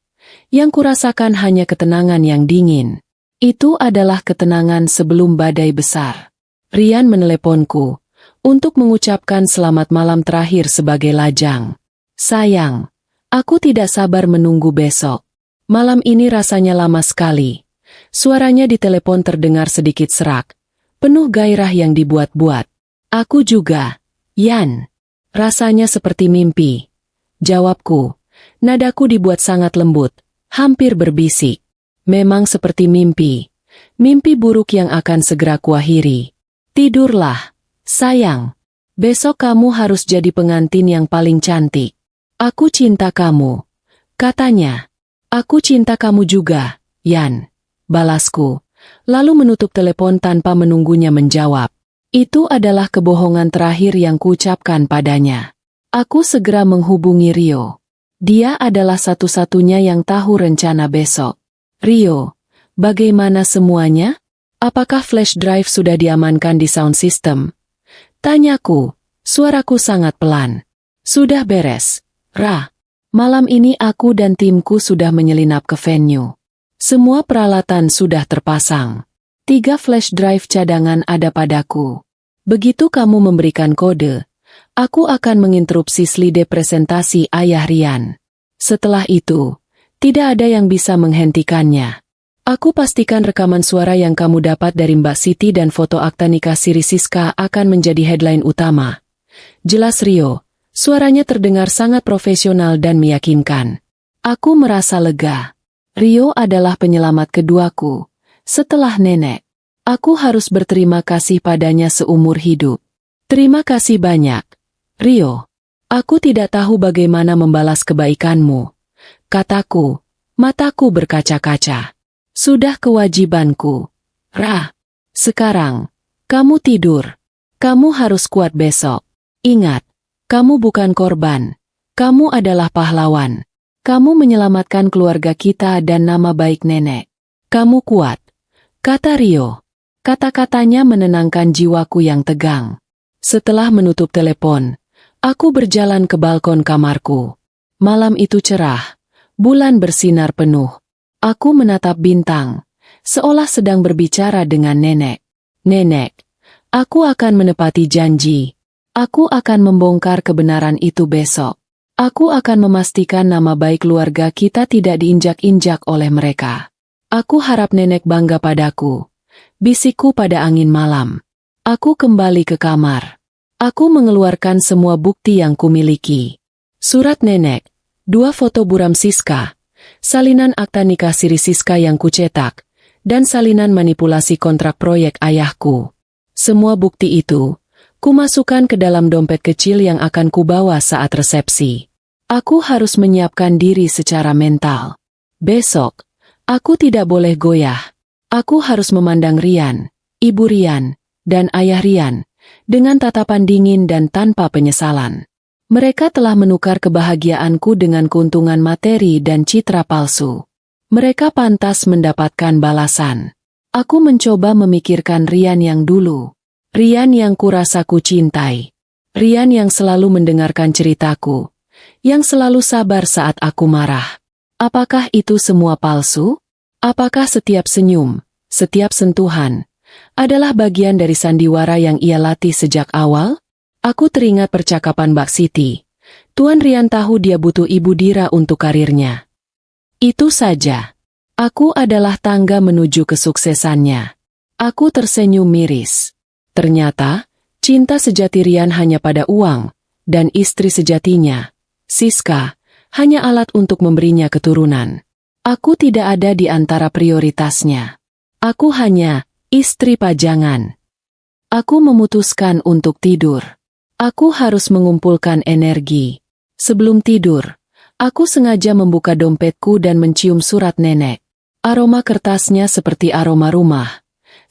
Yang kurasakan hanya ketenangan yang dingin. Itu adalah ketenangan sebelum badai besar. Rian meneleponku untuk mengucapkan selamat malam terakhir sebagai lajang. Sayang, aku tidak sabar menunggu besok. Malam ini rasanya lama sekali. Suaranya di telepon terdengar sedikit serak, penuh gairah yang dibuat-buat. Aku juga. Yan. Rasanya seperti mimpi. Jawabku. Nadaku dibuat sangat lembut, hampir berbisik. Memang seperti mimpi. Mimpi buruk yang akan segera kuakhiri. Tidurlah, sayang. Besok kamu harus jadi pengantin yang paling cantik. Aku cinta kamu, katanya. Aku cinta kamu juga, Yan. Balasku, lalu menutup telepon tanpa menunggunya menjawab. Itu adalah kebohongan terakhir yang kuucapkan padanya. Aku segera menghubungi Rio. Dia adalah satu-satunya yang tahu rencana besok. Rio, bagaimana semuanya? Apakah flash drive sudah diamankan di sound system? Tanyaku, suaraku sangat pelan. Sudah beres, Ra. Malam ini aku dan timku sudah menyelinap ke venue. Semua peralatan sudah terpasang. 3 flash drive cadangan ada padaku. Begitu kamu memberikan kode, aku akan menginterupsi slide presentasi ayah Rian. Setelah itu, tidak ada yang bisa menghentikannya. Aku pastikan rekaman suara yang kamu dapat dari Mbak Siti dan foto akta nikah Siri Siska akan menjadi headline utama. Jelas Rio, suaranya terdengar sangat profesional dan meyakinkan. Aku merasa lega. Rio adalah penyelamat keduaku. Setelah nenek, aku harus berterima kasih padanya seumur hidup. Terima kasih banyak, Rio. Aku tidak tahu bagaimana membalas kebaikanmu. Kataku, mataku berkaca-kaca. Sudah kewajibanku. Sekarang, kamu tidur. Kamu harus kuat besok. Ingat, kamu bukan korban. Kamu adalah pahlawan. Kamu menyelamatkan keluarga kita dan nama baik nenek. Kamu kuat, kata Rio. Kata-katanya menenangkan jiwaku yang tegang. Setelah menutup telepon, aku berjalan ke balkon kamarku. Malam itu cerah. Bulan bersinar penuh. Aku menatap bintang, seolah sedang berbicara dengan nenek. Nenek, aku akan menepati janji. Aku akan membongkar kebenaran itu besok. Aku akan memastikan nama baik keluarga kita tidak diinjak-injak oleh mereka. Aku harap nenek bangga padaku. Bisikku pada angin malam. Aku kembali ke kamar. Aku mengeluarkan semua bukti yang kumiliki. Surat nenek, 2 foto buram Siska, salinan akta nikah Siri Siska yang kucetak, dan salinan manipulasi kontrak proyek ayahku. Semua bukti itu, kumasukkan ke dalam dompet kecil yang akan kubawa saat resepsi. Aku harus menyiapkan diri secara mental. Besok, aku tidak boleh goyah. Aku harus memandang Rian, Ibu Rian, dan Ayah Rian, dengan tatapan dingin dan tanpa penyesalan. Mereka telah menukar kebahagiaanku dengan keuntungan materi dan citra palsu. Mereka pantas mendapatkan balasan. Aku mencoba memikirkan Rian yang dulu. Rian yang kurasa ku cintai. Rian yang selalu mendengarkan ceritaku. Yang selalu sabar saat aku marah. Apakah itu semua palsu? Apakah setiap senyum, setiap sentuhan, adalah bagian dari sandiwara yang ia latih sejak awal? Aku teringat percakapan Mbak Siti. Tuan Rian tahu dia butuh Ibu Dira untuk karirnya. Itu saja. Aku adalah tangga menuju kesuksesannya. Aku tersenyum miris. Ternyata, cinta sejati Rian hanya pada uang, dan istri sejatinya, Siska, hanya alat untuk memberinya keturunan. Aku tidak ada di antara prioritasnya. Aku hanya istri pajangan. Aku memutuskan untuk tidur. Aku harus mengumpulkan energi. Sebelum tidur, aku sengaja membuka dompetku dan mencium surat nenek. Aroma kertasnya seperti aroma rumah,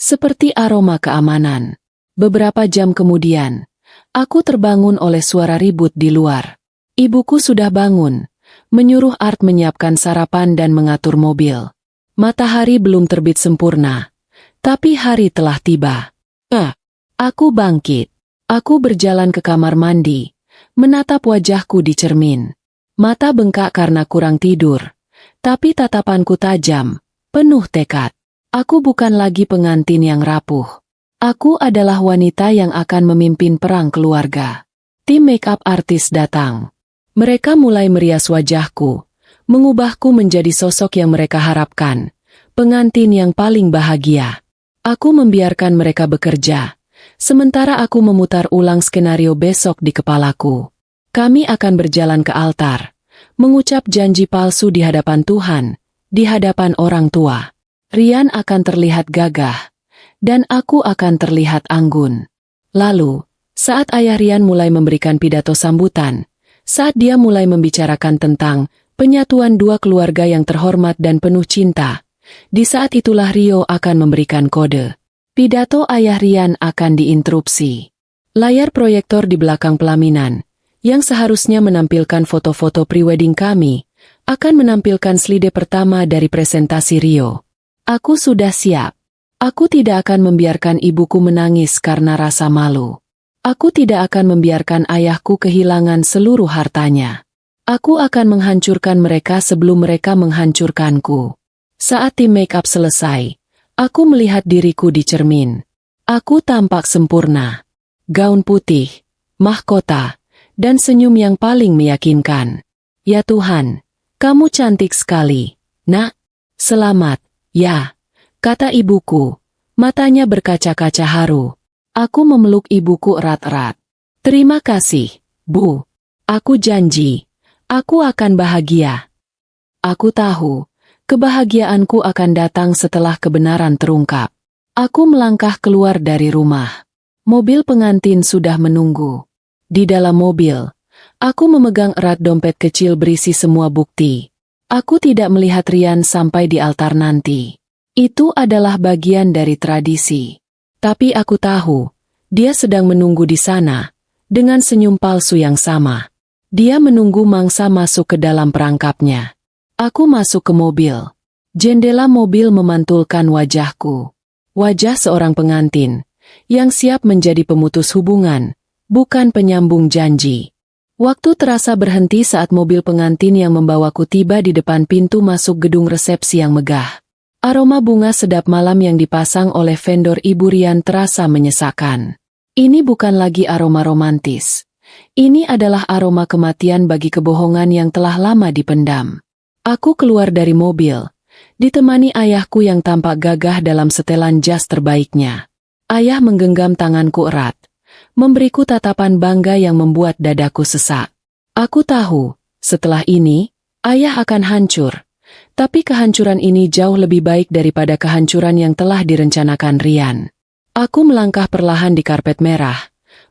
seperti aroma keamanan. Beberapa jam kemudian, aku terbangun oleh suara ribut di luar. Ibuku sudah bangun, menyuruh Art menyiapkan sarapan dan mengatur mobil. Matahari belum terbit sempurna, tapi hari telah tiba. Aku bangkit. Aku berjalan ke kamar mandi, menatap wajahku di cermin. Mata bengkak karena kurang tidur, tapi tatapanku tajam, penuh tekad. Aku bukan lagi pengantin yang rapuh. Aku adalah wanita yang akan memimpin perang keluarga. Tim make-up artis datang. Mereka mulai merias wajahku, mengubahku menjadi sosok yang mereka harapkan, pengantin yang paling bahagia. Aku membiarkan mereka bekerja. Sementara aku memutar ulang skenario besok di kepalaku. Kami akan berjalan ke altar, mengucap janji palsu di hadapan Tuhan, di hadapan orang tua. Rian akan terlihat gagah, dan aku akan terlihat anggun. Lalu, saat ayah Rian mulai memberikan pidato sambutan, saat dia mulai membicarakan tentang penyatuan dua keluarga yang terhormat dan penuh cinta, di saat itulah Rio akan memberikan kode. Pidato ayah Rian akan diinterupsi. Layar proyektor di belakang pelaminan, yang seharusnya menampilkan foto-foto prewedding kami, akan menampilkan slide pertama dari presentasi Rio. Aku sudah siap. Aku tidak akan membiarkan ibuku menangis karena rasa malu. Aku tidak akan membiarkan ayahku kehilangan seluruh hartanya. Aku akan menghancurkan mereka sebelum mereka menghancurkanku. Saat tim make up selesai, aku melihat diriku di cermin. Aku tampak sempurna. Gaun putih, mahkota, dan senyum yang paling meyakinkan. Ya Tuhan, kamu cantik sekali, Nak. Selamat, ya, kata ibuku. Matanya berkaca-kaca haru. Aku memeluk ibuku erat-erat. Terima kasih, Bu. Aku janji, aku akan bahagia. Aku tahu, kebahagiaanku akan datang setelah kebenaran terungkap. Aku melangkah keluar dari rumah. Mobil pengantin sudah menunggu. Di dalam mobil, aku memegang erat dompet kecil berisi semua bukti. Aku tidak melihat Rian sampai di altar nanti. Itu adalah bagian dari tradisi. Tapi aku tahu, dia sedang menunggu di sana, dengan senyum palsu yang sama. Dia menunggu mangsa masuk ke dalam perangkapnya. Aku masuk ke mobil. Jendela mobil memantulkan wajahku. Wajah seorang pengantin, yang siap menjadi pemutus hubungan, bukan penyambung janji. Waktu terasa berhenti saat mobil pengantin yang membawaku tiba di depan pintu masuk gedung resepsi yang megah. Aroma bunga sedap malam yang dipasang oleh vendor Ibu Rian terasa menyesakan. Ini bukan lagi aroma romantis. Ini adalah aroma kematian bagi kebohongan yang telah lama dipendam. Aku keluar dari mobil, ditemani ayahku yang tampak gagah dalam setelan jas terbaiknya. Ayah menggenggam tanganku erat, memberiku tatapan bangga yang membuat dadaku sesak. Aku tahu, setelah ini, ayah akan hancur. Tapi kehancuran ini jauh lebih baik daripada kehancuran yang telah direncanakan Rian. Aku melangkah perlahan di karpet merah.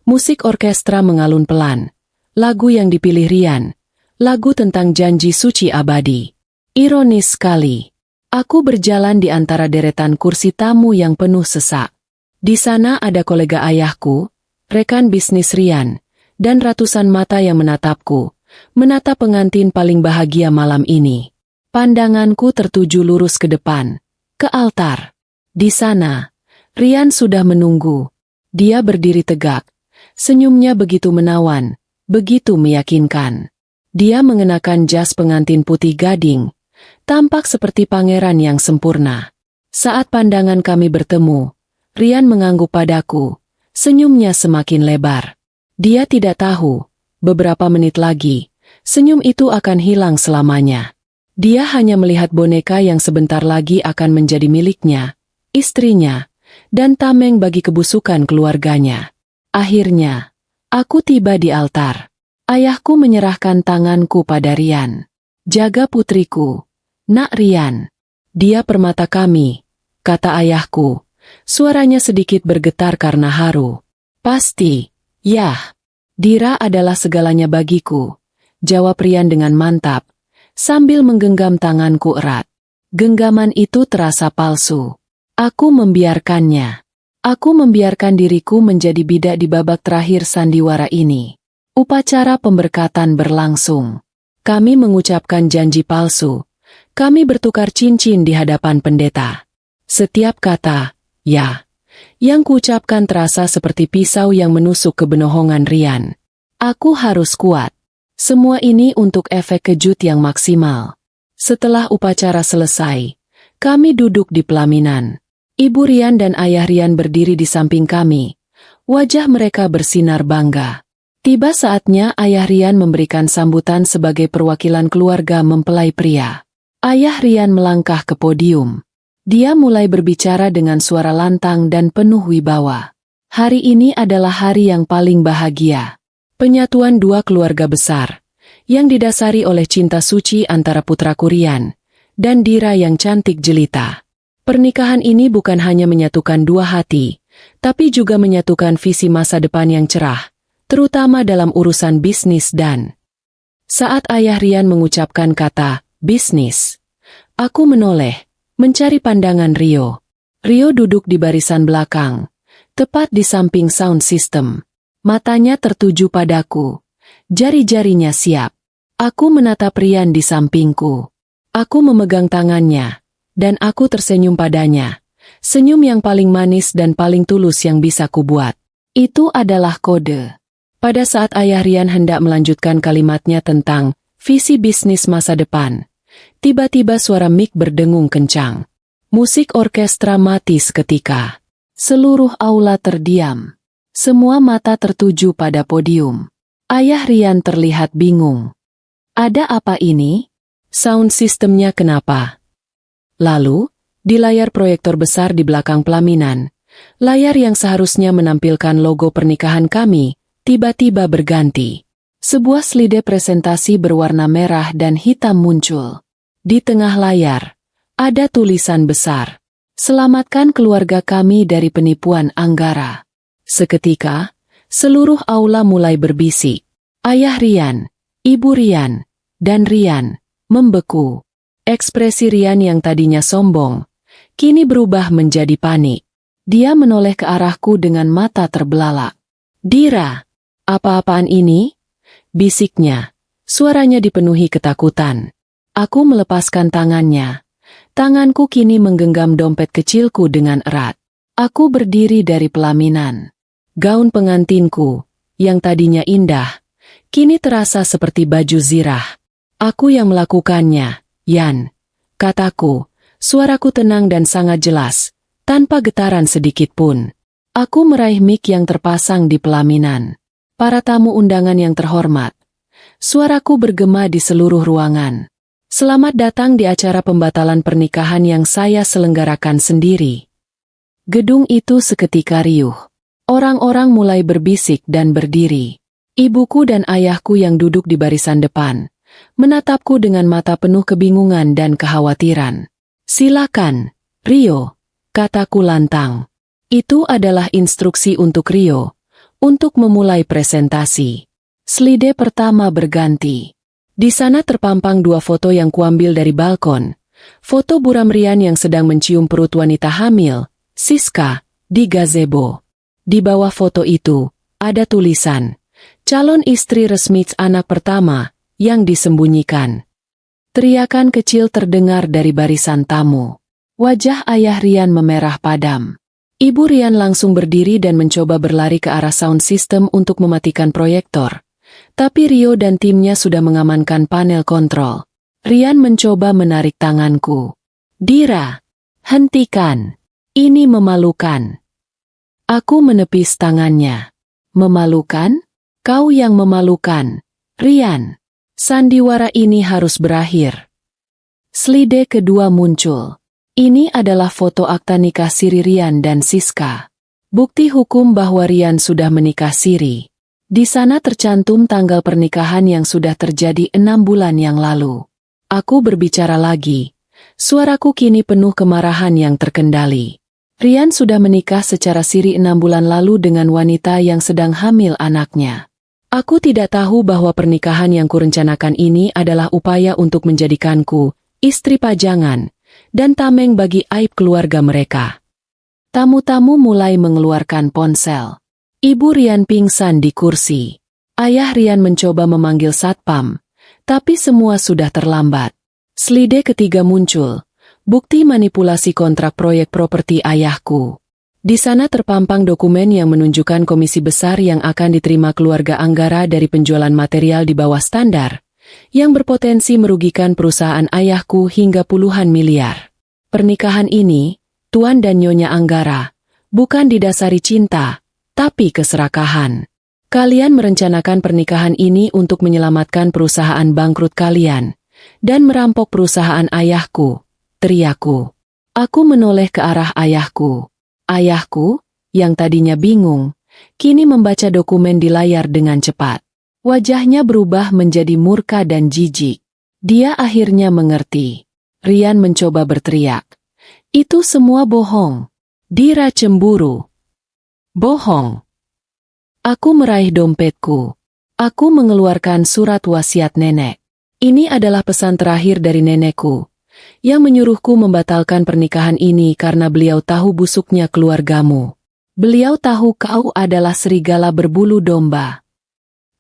Musik orkestra mengalun pelan. Lagu yang dipilih Rian. Lagu tentang janji suci abadi. Ironis sekali. Aku berjalan di antara deretan kursi tamu yang penuh sesak. Di sana ada kolega ayahku, rekan bisnis Rian, dan ratusan mata yang menatapku. Menatap pengantin paling bahagia malam ini. Pandanganku tertuju lurus ke depan, ke altar. Di sana, Rian sudah menunggu. Dia berdiri tegak. Senyumnya begitu menawan, begitu meyakinkan. Dia mengenakan jas pengantin putih gading, tampak seperti pangeran yang sempurna. Saat pandangan kami bertemu, Rian mengangguk padaku, senyumnya semakin lebar. Dia tidak tahu, beberapa menit lagi, senyum itu akan hilang selamanya. Dia hanya melihat boneka yang sebentar lagi akan menjadi miliknya, istrinya, dan tameng bagi kebusukan keluarganya. Akhirnya, aku tiba di altar. Ayahku menyerahkan tanganku pada Rian. Jaga putriku, Nak Rian. Dia permata kami, kata ayahku. Suaranya sedikit bergetar karena haru. Pasti, ya. Dira adalah segalanya bagiku, jawab Rian dengan mantap. Sambil menggenggam tanganku erat. Genggaman itu terasa palsu. Aku membiarkannya. Aku membiarkan diriku menjadi bidak di babak terakhir sandiwara ini. Upacara pemberkatan berlangsung. Kami mengucapkan janji palsu. Kami bertukar cincin di hadapan pendeta. Setiap kata, ya, yang kuucapkan terasa seperti pisau yang menusuk ke benohongan Rian. Aku harus kuat. Semua ini untuk efek kejut yang maksimal. Setelah upacara selesai, kami duduk di pelaminan. Ibu Rian dan ayah Rian berdiri di samping kami. Wajah mereka bersinar bangga. Tiba saatnya ayah Rian memberikan sambutan sebagai perwakilan keluarga mempelai pria. Ayah Rian melangkah ke podium. Dia mulai berbicara dengan suara lantang dan penuh wibawa. Hari ini adalah hari yang paling bahagia. Penyatuan dua keluarga besar, yang didasari oleh cinta suci antara putraku Rian dan Dira yang cantik jelita. Pernikahan ini bukan hanya menyatukan dua hati, tapi juga menyatukan visi masa depan yang cerah, terutama dalam urusan bisnis dan... Saat ayah Rian mengucapkan kata, bisnis, aku menoleh, mencari pandangan Rio. Rio duduk di barisan belakang, tepat di samping sound system. Matanya tertuju padaku. Jari-jarinya siap. Aku menatap Rian di sampingku. Aku memegang tangannya. Dan aku tersenyum padanya. Senyum yang paling manis dan paling tulus yang bisa kubuat. Itu adalah kode. Pada saat ayah Rian hendak melanjutkan kalimatnya tentang visi bisnis masa depan, tiba-tiba suara mic berdengung kencang. Musik orkestra mati seketika. Seluruh aula terdiam. Semua mata tertuju pada podium. Ayah Rian terlihat bingung. Ada apa ini? Sound sistemnya kenapa? Lalu, di layar proyektor besar di belakang pelaminan, layar yang seharusnya menampilkan logo pernikahan kami, tiba-tiba berganti. Sebuah slide presentasi berwarna merah dan hitam muncul. Di tengah layar, ada tulisan besar. Selamatkan keluarga kami dari penipuan Anggara. Seketika, seluruh aula mulai berbisik. Ayah Rian, Ibu Rian, dan Rian membeku. Ekspresi Rian yang tadinya sombong, kini berubah menjadi panik. Dia menoleh ke arahku dengan mata terbelalak. Dira, apa-apaan ini? Bisiknya. Suaranya dipenuhi ketakutan. Aku melepaskan tangannya. Tanganku kini menggenggam dompet kecilku dengan erat. Aku berdiri dari pelaminan. Gaun pengantinku, yang tadinya indah, kini terasa seperti baju zirah. Aku yang melakukannya, Yan. Kataku, suaraku tenang dan sangat jelas, tanpa getaran sedikit pun. Aku meraih mic yang terpasang di pelaminan. Para tamu undangan yang terhormat. Suaraku bergema di seluruh ruangan. Selamat datang di acara pembatalan pernikahan yang saya selenggarakan sendiri. Gedung itu seketika riuh. Orang-orang mulai berbisik dan berdiri. Ibuku dan ayahku yang duduk di barisan depan, menatapku dengan mata penuh kebingungan dan kekhawatiran. Silakan, Rio, kataku lantang. Itu adalah instruksi untuk Rio, untuk memulai presentasi. Slide pertama berganti. Di sana terpampang dua foto yang kuambil dari balkon. Foto buram Rian yang sedang mencium perut wanita hamil, Siska, di gazebo. Di bawah foto itu, ada tulisan, calon istri resmi anak pertama, yang disembunyikan. Teriakan kecil terdengar dari barisan tamu. Wajah ayah Rian memerah padam. Ibu Rian langsung berdiri dan mencoba berlari ke arah sound system untuk mematikan proyektor. Tapi Rio dan timnya sudah mengamankan panel kontrol. Rian mencoba menarik tanganku. Dira, hentikan. Ini memalukan. Aku menepis tangannya. Memalukan? Kau yang memalukan. Rian, sandiwara ini harus berakhir. Slide kedua muncul. Ini adalah foto akta nikah siri Rian dan Siska. Bukti hukum bahwa Rian sudah menikah siri. Di sana tercantum tanggal pernikahan yang sudah terjadi 6 bulan yang lalu. Aku berbicara lagi. Suaraku kini penuh kemarahan yang terkendali. Rian sudah menikah secara siri 6 bulan lalu dengan wanita yang sedang hamil anaknya. Aku tidak tahu bahwa pernikahan yang kurencanakan ini adalah upaya untuk menjadikanku istri pajangan dan tameng bagi aib keluarga mereka. Tamu-tamu mulai mengeluarkan ponsel. Ibu Rian pingsan di kursi. Ayah Rian mencoba memanggil satpam, tapi semua sudah terlambat. Slide ketiga muncul. Bukti manipulasi kontrak proyek properti ayahku. Di sana terpampang dokumen yang menunjukkan komisi besar yang akan diterima keluarga Anggara dari penjualan material di bawah standar, yang berpotensi merugikan perusahaan ayahku hingga puluhan miliar. Pernikahan ini, Tuan dan Nyonya Anggara, bukan didasari cinta, tapi keserakahan. Kalian merencanakan pernikahan ini untuk menyelamatkan perusahaan bangkrut kalian, dan merampok perusahaan ayahku, teriakku. Aku menoleh ke arah ayahku. Ayahku, yang tadinya bingung, kini membaca dokumen di layar dengan cepat. Wajahnya berubah menjadi murka dan jijik. Dia akhirnya mengerti. Rian mencoba berteriak. Itu semua bohong. Dira cemburu. Bohong. Aku meraih dompetku. Aku mengeluarkan surat wasiat nenek. Ini adalah pesan terakhir dari nenekku, yang menyuruhku membatalkan pernikahan ini karena beliau tahu busuknya keluargamu. Beliau tahu kau adalah serigala berbulu domba.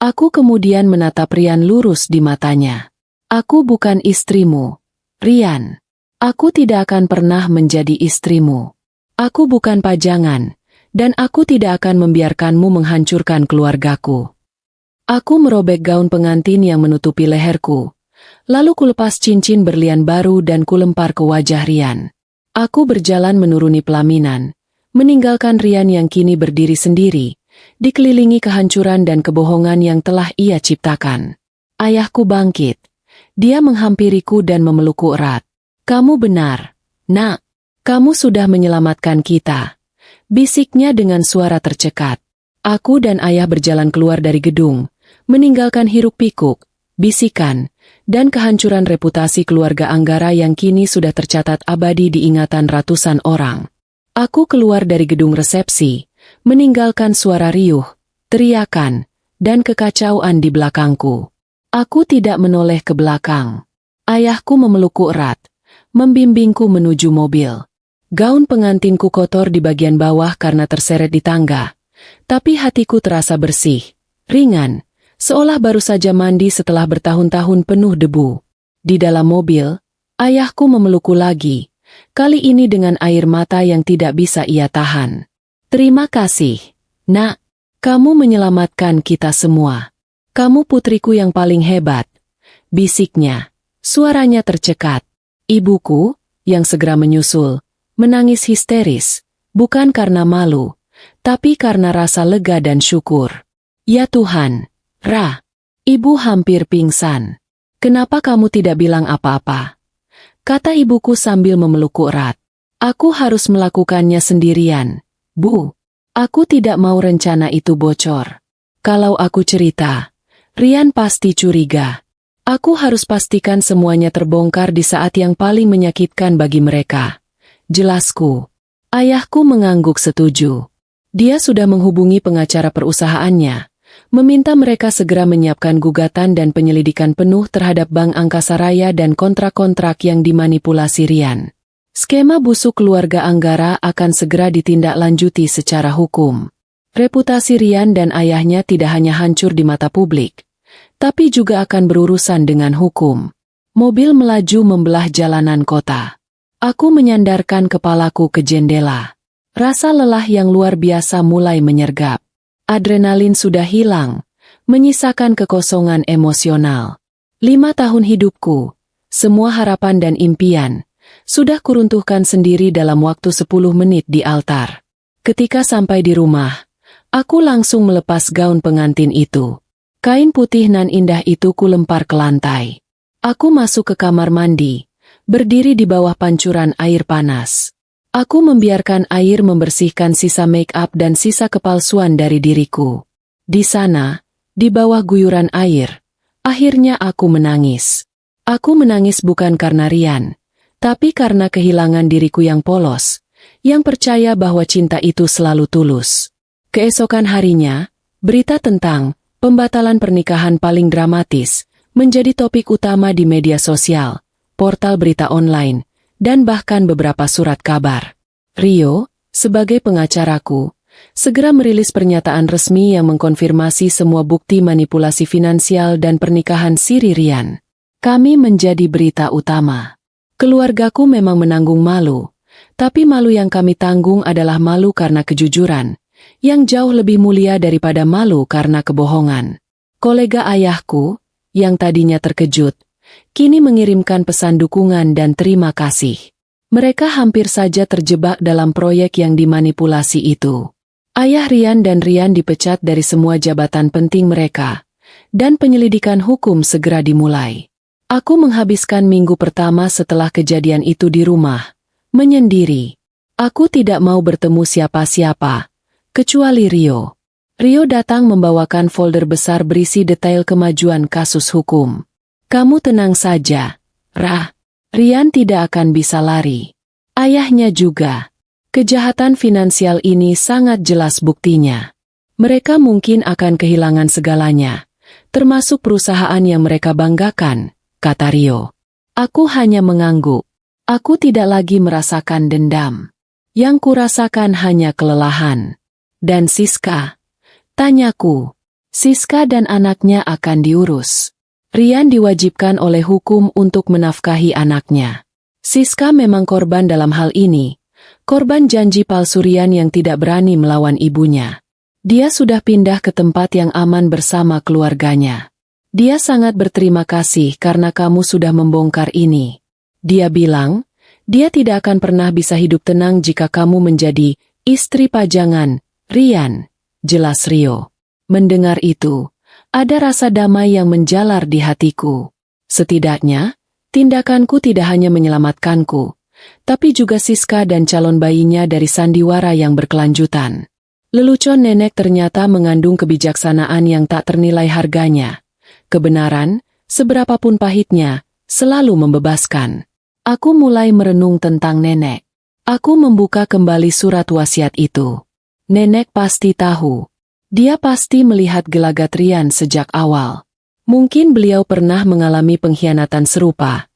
Aku kemudian menatap Rian lurus di matanya. Aku bukan istrimu, Rian. Aku tidak akan pernah menjadi istrimu. Aku bukan pajangan. Dan aku tidak akan membiarkanmu menghancurkan keluargaku. Aku merobek gaun pengantin yang menutupi leherku. Lalu kulepas cincin berlian baru dan kulempar ke wajah Rian. Aku berjalan menuruni pelaminan, meninggalkan Rian yang kini berdiri sendiri, dikelilingi kehancuran dan kebohongan yang telah ia ciptakan. Ayahku bangkit. Dia menghampiriku dan memelukku erat. "Kamu benar, Nak. Kamu sudah menyelamatkan kita," bisiknya dengan suara tercekat. Aku dan ayah berjalan keluar dari gedung, meninggalkan hiruk-pikuk, bisikan, dan kehancuran reputasi keluarga Anggara yang kini sudah tercatat abadi di ingatan ratusan orang. Aku keluar dari gedung resepsi, meninggalkan suara riuh, teriakan, dan kekacauan di belakangku. Aku tidak menoleh ke belakang. Ayahku memelukku erat, membimbingku menuju mobil. Gaun pengantinku kotor di bagian bawah karena terseret di tangga, tapi hatiku terasa bersih, ringan, seolah baru saja mandi setelah bertahun-tahun penuh debu. Di dalam mobil, ayahku memelukku lagi, kali ini dengan air mata yang tidak bisa ia tahan. "Terima kasih, Nak. Kamu menyelamatkan kita semua. Kamu putriku yang paling hebat," bisiknya. Suaranya tercekat. Ibuku, yang segera menyusul, menangis histeris, bukan karena malu, tapi karena rasa lega dan syukur. "Ya Tuhan, Ra, ibu hampir pingsan. Kenapa kamu tidak bilang apa-apa?" kata ibuku sambil memelukku erat. "Aku harus melakukannya sendirian, Bu. Aku tidak mau rencana itu bocor. Kalau aku cerita, Rian pasti curiga. Aku harus pastikan semuanya terbongkar di saat yang paling menyakitkan bagi mereka." Jelasku. Ayahku mengangguk setuju. Dia sudah menghubungi pengacara perusahaannya, meminta mereka segera menyiapkan gugatan dan penyelidikan penuh terhadap Bank Angkasa Raya dan kontrak-kontrak yang dimanipulasi Rian. Skema busuk keluarga Anggara akan segera ditindaklanjuti secara hukum. Reputasi Rian dan ayahnya tidak hanya hancur di mata publik, tapi juga akan berurusan dengan hukum. Mobil melaju membelah jalanan kota. Aku menyandarkan kepalaku ke jendela. Rasa lelah yang luar biasa mulai menyergap. Adrenalin sudah hilang, menyisakan kekosongan emosional. 5 tahun hidupku, semua harapan dan impian, sudah kuruntuhkan sendiri dalam waktu 10 menit di altar. Ketika sampai di rumah, aku langsung melepas gaun pengantin itu. Kain putih nan indah itu kulempar ke lantai. Aku masuk ke kamar mandi, berdiri di bawah pancuran air panas. Aku membiarkan air membersihkan sisa make-up dan sisa kepalsuan dari diriku. Di sana, di bawah guyuran air, akhirnya aku menangis. Aku menangis bukan karena Rian, tapi karena kehilangan diriku yang polos, yang percaya bahwa cinta itu selalu tulus. Keesokan harinya, berita tentang pembatalan pernikahan paling dramatis menjadi topik utama di media sosial, portal berita online, dan bahkan beberapa surat kabar. Rio, sebagai pengacaraku, segera merilis pernyataan resmi yang mengkonfirmasi semua bukti manipulasi finansial dan pernikahan Siri Rian. Kami menjadi berita utama. Keluargaku memang menanggung malu, tapi malu yang kami tanggung adalah malu karena kejujuran, yang jauh lebih mulia daripada malu karena kebohongan. Kolega ayahku, yang tadinya terkejut, kini mengirimkan pesan dukungan dan terima kasih. Mereka hampir saja terjebak dalam proyek yang dimanipulasi itu. Ayah Rian dan Rian dipecat dari semua jabatan penting mereka, dan penyelidikan hukum segera dimulai. Aku menghabiskan minggu pertama setelah kejadian itu di rumah, menyendiri. Aku tidak mau bertemu siapa-siapa, kecuali Rio. Rio datang membawakan folder besar berisi detail kemajuan kasus hukum. "Kamu tenang saja, Ra. Rian tidak akan bisa lari. Ayahnya juga. Kejahatan finansial ini sangat jelas buktinya. Mereka mungkin akan kehilangan segalanya, termasuk perusahaan yang mereka banggakan," kata Rio. Aku hanya mengangguk. Aku tidak lagi merasakan dendam. Yang kurasakan hanya kelelahan. "Dan Siska?" tanyaku. "Siska dan anaknya akan diurus. Rian diwajibkan oleh hukum untuk menafkahi anaknya. Siska memang korban dalam hal ini. Korban janji palsu Rian yang tidak berani melawan ibunya. Dia sudah pindah ke tempat yang aman bersama keluarganya. Dia sangat berterima kasih karena kamu sudah membongkar ini. Dia bilang, dia tidak akan pernah bisa hidup tenang jika kamu menjadi istri pajangan, Rian. jelas Rio. Mendengar itu, ada rasa damai yang menjalar di hatiku. Setidaknya, tindakanku tidak hanya menyelamatkanku, tapi juga Siska dan calon bayinya dari sandiwara yang berkelanjutan. Lelucon nenek ternyata mengandung kebijaksanaan yang tak ternilai harganya. Kebenaran, seberapapun pahitnya, selalu membebaskan. Aku mulai merenung tentang nenek. Aku membuka kembali surat wasiat itu. Nenek pasti tahu. Dia pasti melihat gelagat Rian sejak awal. Mungkin beliau pernah mengalami pengkhianatan serupa.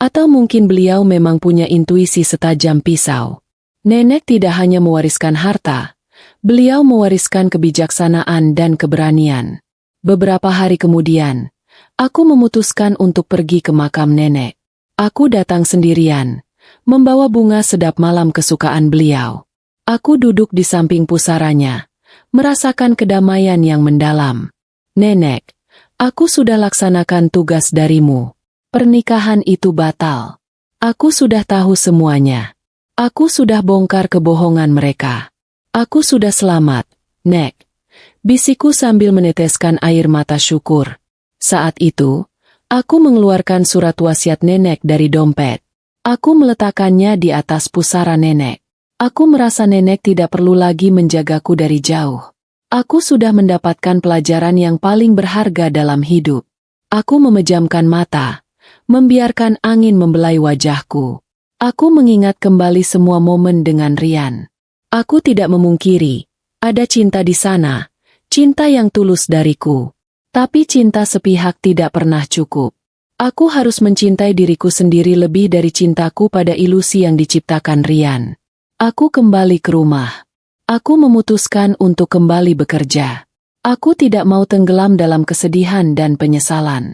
Atau mungkin beliau memang punya intuisi setajam pisau. Nenek tidak hanya mewariskan harta, beliau mewariskan kebijaksanaan dan keberanian. Beberapa hari kemudian, aku memutuskan untuk pergi ke makam nenek. Aku datang sendirian, membawa bunga sedap malam kesukaan beliau. Aku duduk di samping pusaranya, merasakan kedamaian yang mendalam. Nenek, aku sudah laksanakan tugas darimu. Pernikahan itu batal. Aku sudah tahu semuanya. Aku sudah bongkar kebohongan mereka. Aku sudah selamat, Nek. Bisikku sambil meneteskan air mata syukur. Saat itu, aku mengeluarkan surat wasiat nenek dari dompet. Aku meletakkannya di atas pusara nenek. Aku merasa nenek tidak perlu lagi menjagaku dari jauh. Aku sudah mendapatkan pelajaran yang paling berharga dalam hidup. Aku memejamkan mata, membiarkan angin membelai wajahku. Aku mengingat kembali semua momen dengan Rian. Aku tidak memungkiri, ada cinta di sana, cinta yang tulus dariku. Tapi cinta sepihak tidak pernah cukup. Aku harus mencintai diriku sendiri lebih dari cintaku pada ilusi yang diciptakan Rian. Aku kembali ke rumah. Aku memutuskan untuk kembali bekerja. Aku tidak mau tenggelam dalam kesedihan dan penyesalan.